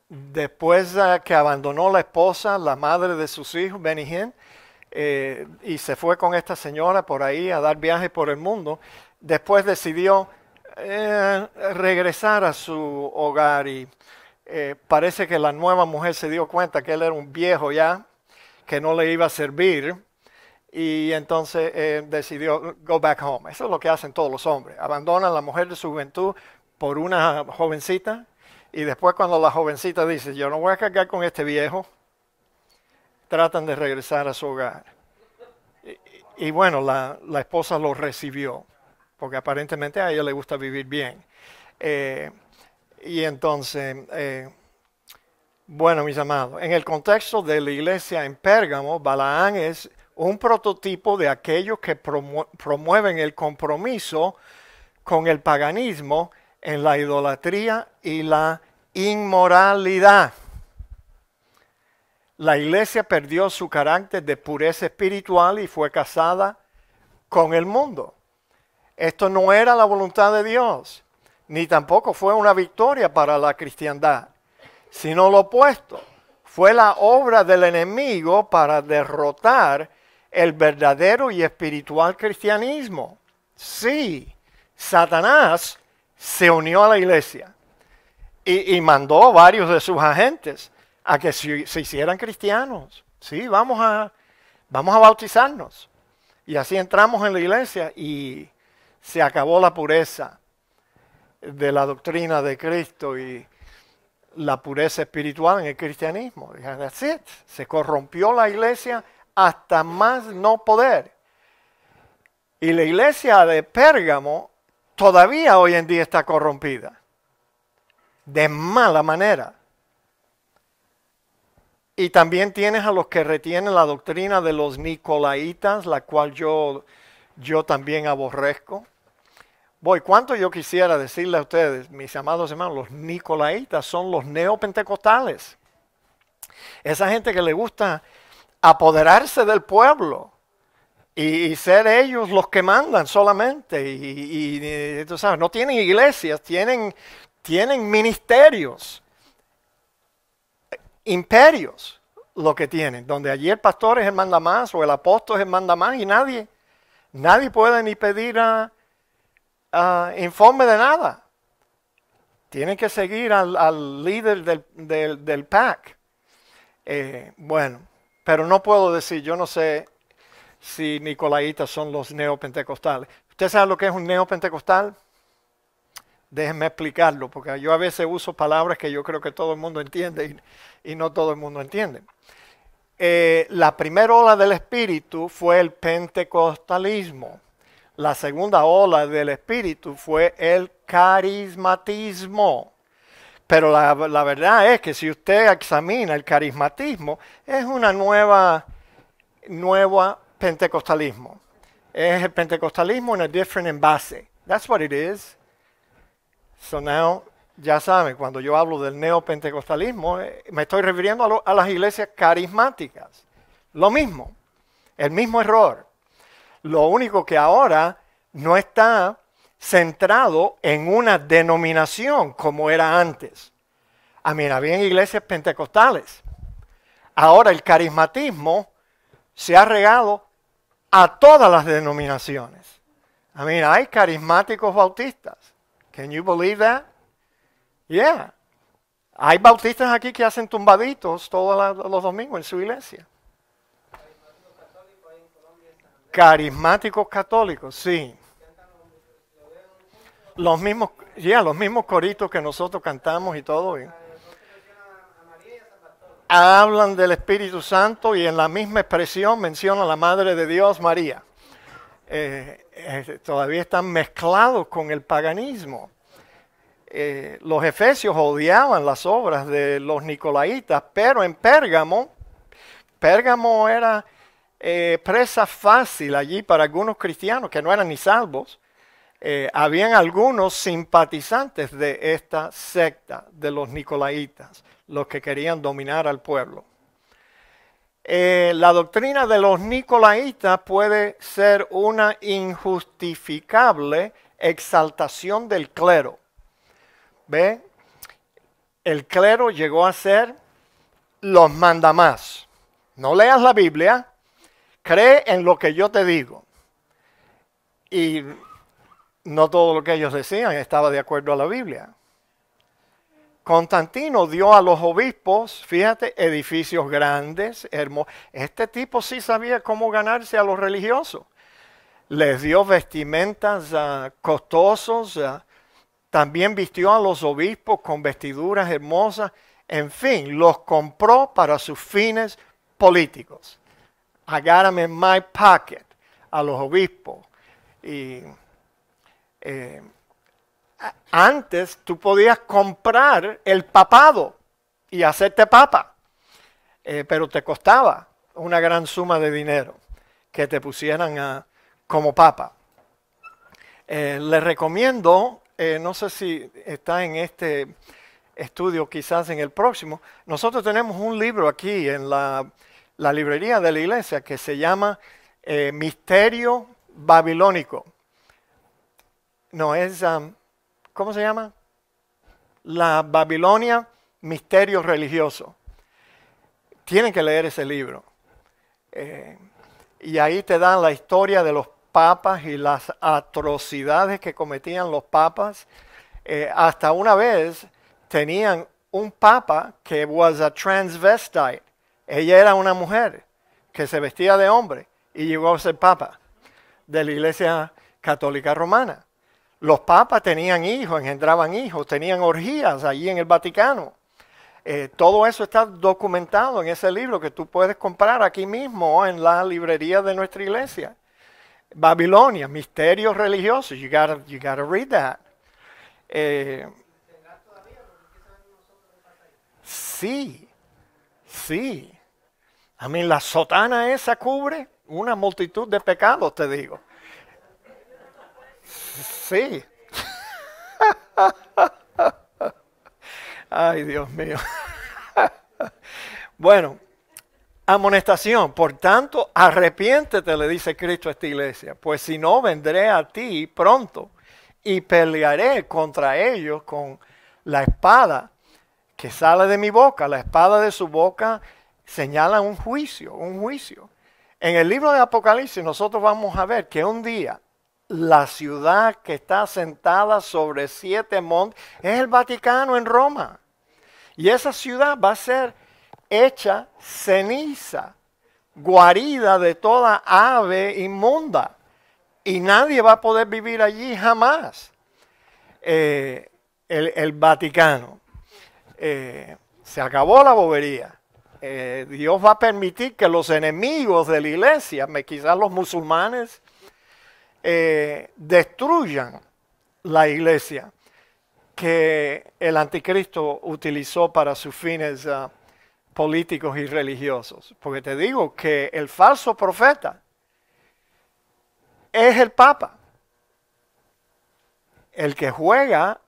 Después que abandonó la esposa, la madre de sus hijos, Benny Hinn, y se fue con esta señora por ahí a dar viajes por el mundo, después decidió regresar a su hogar y parece que la nueva mujer se dio cuenta que él era un viejo ya, que no le iba a servir, y entonces decidió go back home. Eso es lo que hacen todos los hombres. Abandonan a la mujer de su juventud por una jovencita, y después cuando la jovencita dice, yo no voy a cargar con este viejo, tratan de regresar a su hogar. Y bueno, la esposa lo recibió, porque aparentemente a ella le gusta vivir bien. Y entonces, bueno, mis amados, en el contexto de la iglesia en Pérgamo, Balaam es un prototipo de aquellos que promueven el compromiso con el paganismo en la idolatría y la inmoralidad. La iglesia perdió su carácter de pureza espiritual y fue casada con el mundo. Esto no era la voluntad de Dios, ni tampoco fue una victoria para la cristiandad, sino lo opuesto. Fue la obra del enemigo para derrotar el verdadero y espiritual cristianismo. Sí, Satanás se unió a la iglesia y mandó a varios de sus agentes a que se hicieran cristianos. Sí, vamos a bautizarnos. Y así entramos en la iglesia y se acabó la pureza de la doctrina de Cristo y la pureza espiritual en el cristianismo. That's it. Se corrompió la iglesia hasta más no poder. Y la iglesia de Pérgamo todavía hoy en día está corrompida. De mala manera. Y también tienes a los que retienen la doctrina de los nicolaitas, la cual yo también aborrezco. ¿Cuánto yo quisiera decirle a ustedes, mis amados hermanos? Los nicolaitas son los neopentecostales. Esa gente que le gusta apoderarse del pueblo y ser ellos los que mandan solamente. Y tú sabes, no tienen iglesias, tienen ministerios. Imperios lo que tienen, donde allí el pastor es el manda más o el apóstol es el manda más y nadie puede ni pedir informe de nada. Tienen que seguir al líder del pack. Bueno, pero no puedo decir, yo no sé si nicolaitas son los neopentecostales. ¿Usted sabe lo que es un neopentecostal? Déjenme explicarlo, porque yo a veces uso palabras que yo creo que todo el mundo entiende y no todo el mundo entiende. La primera ola del Espíritu fue el pentecostalismo. La segunda ola del Espíritu fue el carismatismo. Pero la verdad es que si usted examina el carismatismo, es una nueva pentecostalismo. Es el pentecostalismo en a different envase. That's what it is. So now, ya saben, cuando yo hablo del neopentecostalismo, me estoy refiriendo a las iglesias carismáticas. Lo mismo, el mismo error. Lo único que ahora no está centrado en una denominación como era antes. Habían iglesias pentecostales. Ahora el carismatismo se ha regado a todas las denominaciones. Hay carismáticos bautistas. Can you believe that? Yeah. Hay bautistas aquí que hacen tumbaditos todos los domingos en su iglesia. Carismáticos católicos, sí. Los mismos coritos que nosotros cantamos y todo. Hablan del Espíritu Santo y en la misma expresión mencionan a la Madre de Dios, María. Todavía están mezclados con el paganismo. Los efesios odiaban las obras de los nicolaitas, pero en Pérgamo era presa fácil allí para algunos cristianos que no eran ni salvos. Habían algunos simpatizantes de esta secta de los nicolaitas, los que querían dominar al pueblo. La doctrina de los nicolaitas puede ser una injustificable exaltación del clero. ¿Ve? El clero llegó a ser los mandamás. No leas la Biblia, cree en lo que yo te digo. Y no todo lo que ellos decían estaba de acuerdo a la Biblia. Constantino dio a los obispos, fíjate, edificios grandes, hermosos. Este tipo sí sabía cómo ganarse a los religiosos. Les dio vestimentas costosos, también vistió a los obispos con vestiduras hermosas. En fin, los compró para sus fines políticos. I got them in my pocket, a los obispos. Y antes tú podías comprar el papado y hacerte papa, pero te costaba una gran suma de dinero que te pusieran como papa. Les recomiendo, no sé si está en este estudio, quizás en el próximo, nosotros tenemos un libro aquí en la librería de la iglesia que se llama Misterio Babilónico. No, es, ¿cómo se llama? La Babilonia, Misterio Religioso. Tienen que leer ese libro. Y ahí te dan la historia de los papas y las atrocidades que cometían los papas. Hasta una vez tenían un papa que was a transvestite. Ella era una mujer que se vestía de hombre y llegó a ser papa de la Iglesia Católica Romana. Los papas tenían hijos, engendraban hijos, tenían orgías allí en el Vaticano. Todo eso está documentado en ese libro que tú puedes comprar aquí mismo en la librería de nuestra iglesia. Babilonia, misterios religiosos. You gotta read that. Sí, sí. A mí la sotana esa cubre una multitud de pecados, te digo. Sí. Ay, Dios mío. Bueno, amonestación. Por tanto, arrepiéntete, le dice Cristo a esta iglesia, pues si no, vendré a ti pronto y pelearé contra ellos con la espada que sale de mi boca. La espada de su boca señala un juicio, un juicio. En el libro de Apocalipsis nosotros vamos a ver que un día la ciudad que está sentada sobre 7 montes es el Vaticano en Roma. Y esa ciudad va a ser hecha ceniza, guarida de toda ave inmunda. Y nadie va a poder vivir allí jamás. El Vaticano. Se acabó la bobería. Dios va a permitir que los enemigos de la iglesia, quizás los musulmanes, destruyan la iglesia que el anticristo utilizó para sus fines políticos y religiosos. Porque te digo que el falso profeta es el Papa. El que juega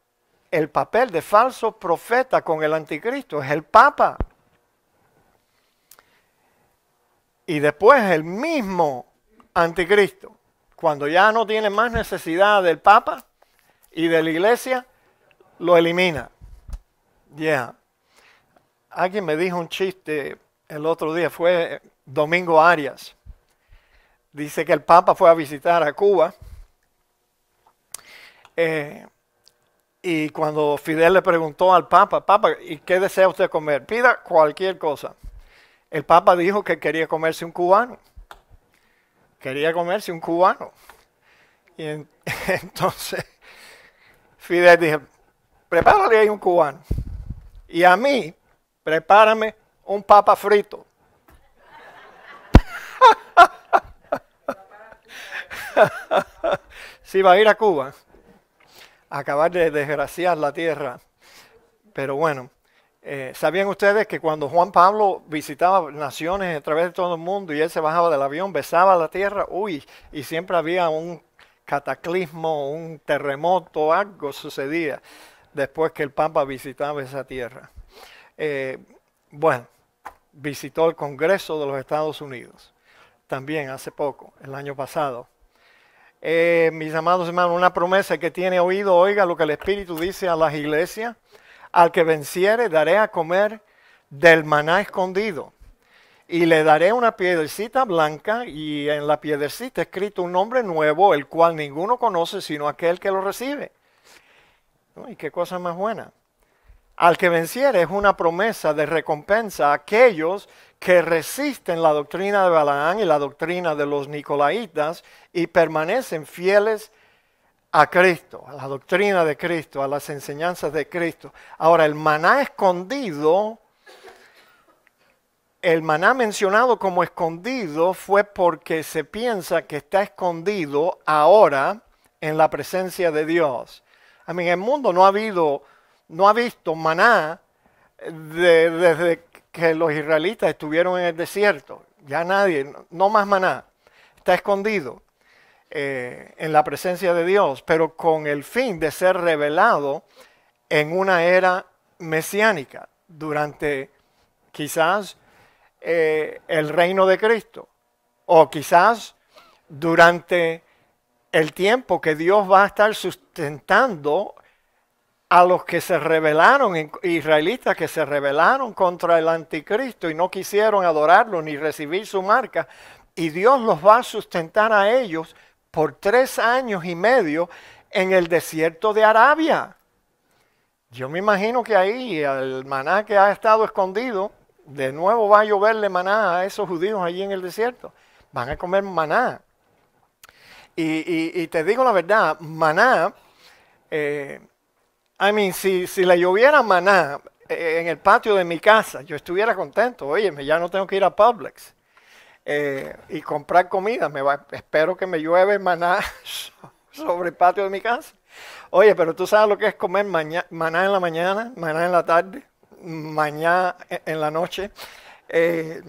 el papel de falso profeta con el anticristo es el Papa. Y después el mismo anticristo, cuando ya no tiene más necesidad del Papa y de la iglesia, lo elimina. Ya. Alguien me dijo un chiste el otro día, fue Domingo Arias. Dice que el Papa fue a visitar a Cuba. Y cuando Fidel le preguntó al Papa, Papa, ¿y qué desea usted comer? Pida cualquier cosa. El Papa dijo que quería comerse un cubano. Quería comerse un cubano. Y entonces Fidel dijo, prepárale ahí un cubano. Y a mí, prepárame un papa frito. Sí, va a ir a Cuba a acabar de desgraciar la tierra. Pero bueno, ¿sabían ustedes que cuando Juan Pablo visitaba naciones a través de todo el mundo y él se bajaba del avión, besaba la tierra? Uy, y siempre había un cataclismo, un terremoto, algo sucedía después que el Papa visitaba esa tierra. Bueno, visitó el Congreso de los Estados Unidos, también hace poco, el año pasado. Mis amados hermanos, una promesa que tiene oído, oiga lo que el Espíritu dice a las iglesias. Al que venciere daré a comer del maná escondido. Y le daré una piedrecita blanca y en la piedrecita escrito un nombre nuevo, el cual ninguno conoce sino aquel que lo recibe. ¿No? Y qué cosa más buena. al que venciere es una promesa de recompensa a aquellos que resisten la doctrina de Balaam y la doctrina de los Nicolaitas y permanecen fieles a Cristo, a la doctrina de Cristo, a las enseñanzas de Cristo. Ahora, el maná escondido, el maná mencionado como escondido fue porque se piensa que está escondido ahora en la presencia de Dios. El mundo no ha visto maná desde que los israelitas estuvieron en el desierto. Ya nadie, no más maná, está escondido en la presencia de Dios, pero con el fin de ser revelado en una era mesiánica, durante quizás el reino de Cristo, o quizás durante el tiempo que Dios va a estar sustentando a los que se rebelaron, israelitas que se rebelaron contra el anticristo y no quisieron adorarlo ni recibir su marca, y Dios los va a sustentar a ellos por 3 años y medio en el desierto de Arabia. Yo me imagino que ahí el maná que ha estado escondido, de nuevo va a lloverle maná a esos judíos allí en el desierto. Van a comer maná. Y te digo la verdad, maná, si le lloviera maná en el patio de mi casa, yo estuviera contento. Oye, ya no tengo que ir a Publix y comprar comida. Espero que me llueve maná sobre el patio de mi casa. Oye, pero tú sabes lo que es comer maná en la mañana, maná en la tarde, maná en la noche,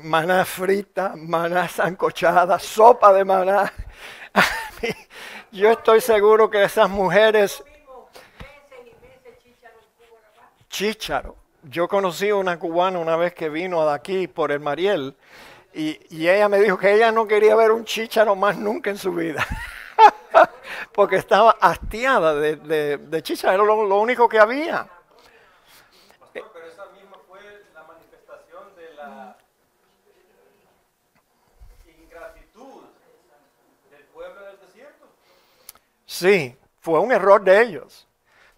maná frita, maná sancochada, sopa de maná. Yo estoy seguro que esas mujeres... Chícharo. Yo conocí a una cubana una vez que vino de aquí por el Mariel y ella me dijo que ella no quería ver un chícharo más nunca en su vida. Porque estaba hastiada de chícharo, era lo único que había. Pastor, pero esa misma fue la manifestación de la ingratitud del pueblo del desierto. Sí, fue un error de ellos.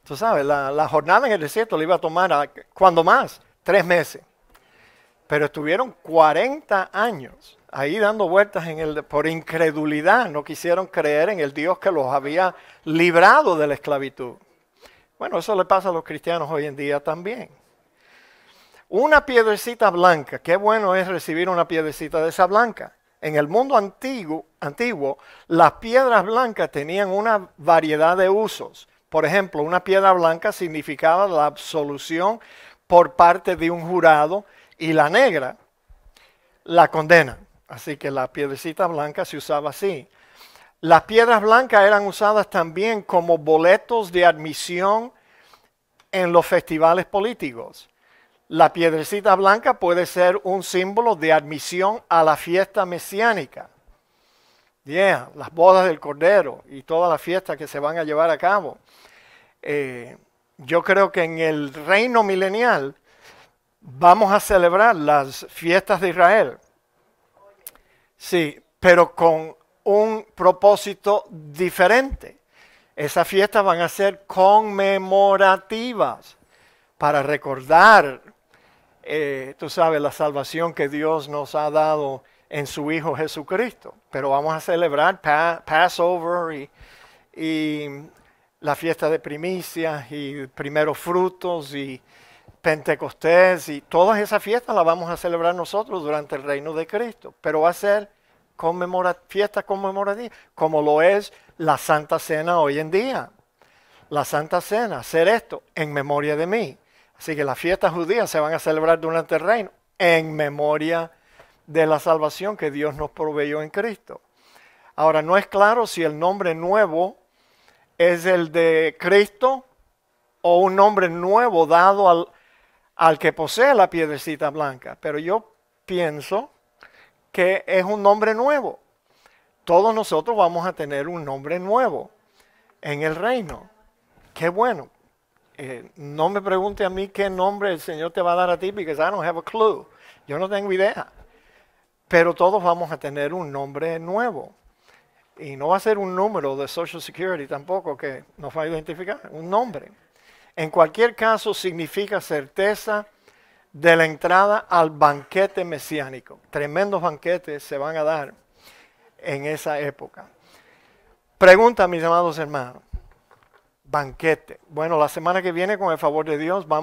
Tú sabes, la jornada en el desierto le iba a tomar, cuando más, 3 meses. Pero estuvieron 40 años ahí dando vueltas por incredulidad. No quisieron creer en el Dios que los había librado de la esclavitud. Bueno, eso le pasa a los cristianos hoy en día también. Una piedrecita blanca, qué bueno es recibir una piedrecita de esa blanca. En el mundo antiguo, las piedras blancas tenían una variedad de usos. Por ejemplo, una piedra blanca significaba la absolución por parte de un jurado y la negra, la condena. Así que la piedrecita blanca se usaba así. Las piedras blancas eran usadas también como boletos de admisión en los festivales políticos. La piedrecita blanca puede ser un símbolo de admisión a la fiesta mesiánica. Las bodas del Cordero y todas las fiestas que se van a llevar a cabo. Yo creo que en el reino milenial vamos a celebrar las fiestas de Israel. Sí, pero con un propósito diferente. Esas fiestas van a ser conmemorativas para recordar, tú sabes, la salvación que Dios nos ha dado en su Hijo Jesucristo. Pero vamos a celebrar Passover y la fiesta de primicias y primeros frutos y Pentecostés y todas esas fiestas las vamos a celebrar nosotros durante el reino de Cristo. Pero va a ser fiesta conmemorativa, como lo es la Santa Cena hoy en día. La Santa Cena, hacer esto en memoria de mí. Así que las fiestas judías se van a celebrar durante el reino en memoria de la salvación que Dios nos proveyó en Cristo. Ahora, no es claro si el nombre nuevo es el de Cristo o un nombre nuevo dado al que posee la piedrecita blanca. Pero yo pienso que es un nombre nuevo. Todos nosotros vamos a tener un nombre nuevo en el reino. Qué bueno. No me pregunte a mí qué nombre el Señor te va a dar a ti, because I don't have a clue. Yo no tengo idea. Pero todos vamos a tener un nombre nuevo. Y no va a ser un número de Social Security tampoco que nos va a identificar, un nombre. En cualquier caso, significa certeza de la entrada al banquete mesiánico. Tremendos banquetes se van a dar en esa época. Pregunta, mis amados hermanos. Banquete. Bueno, la semana que viene, con el favor de Dios, vamos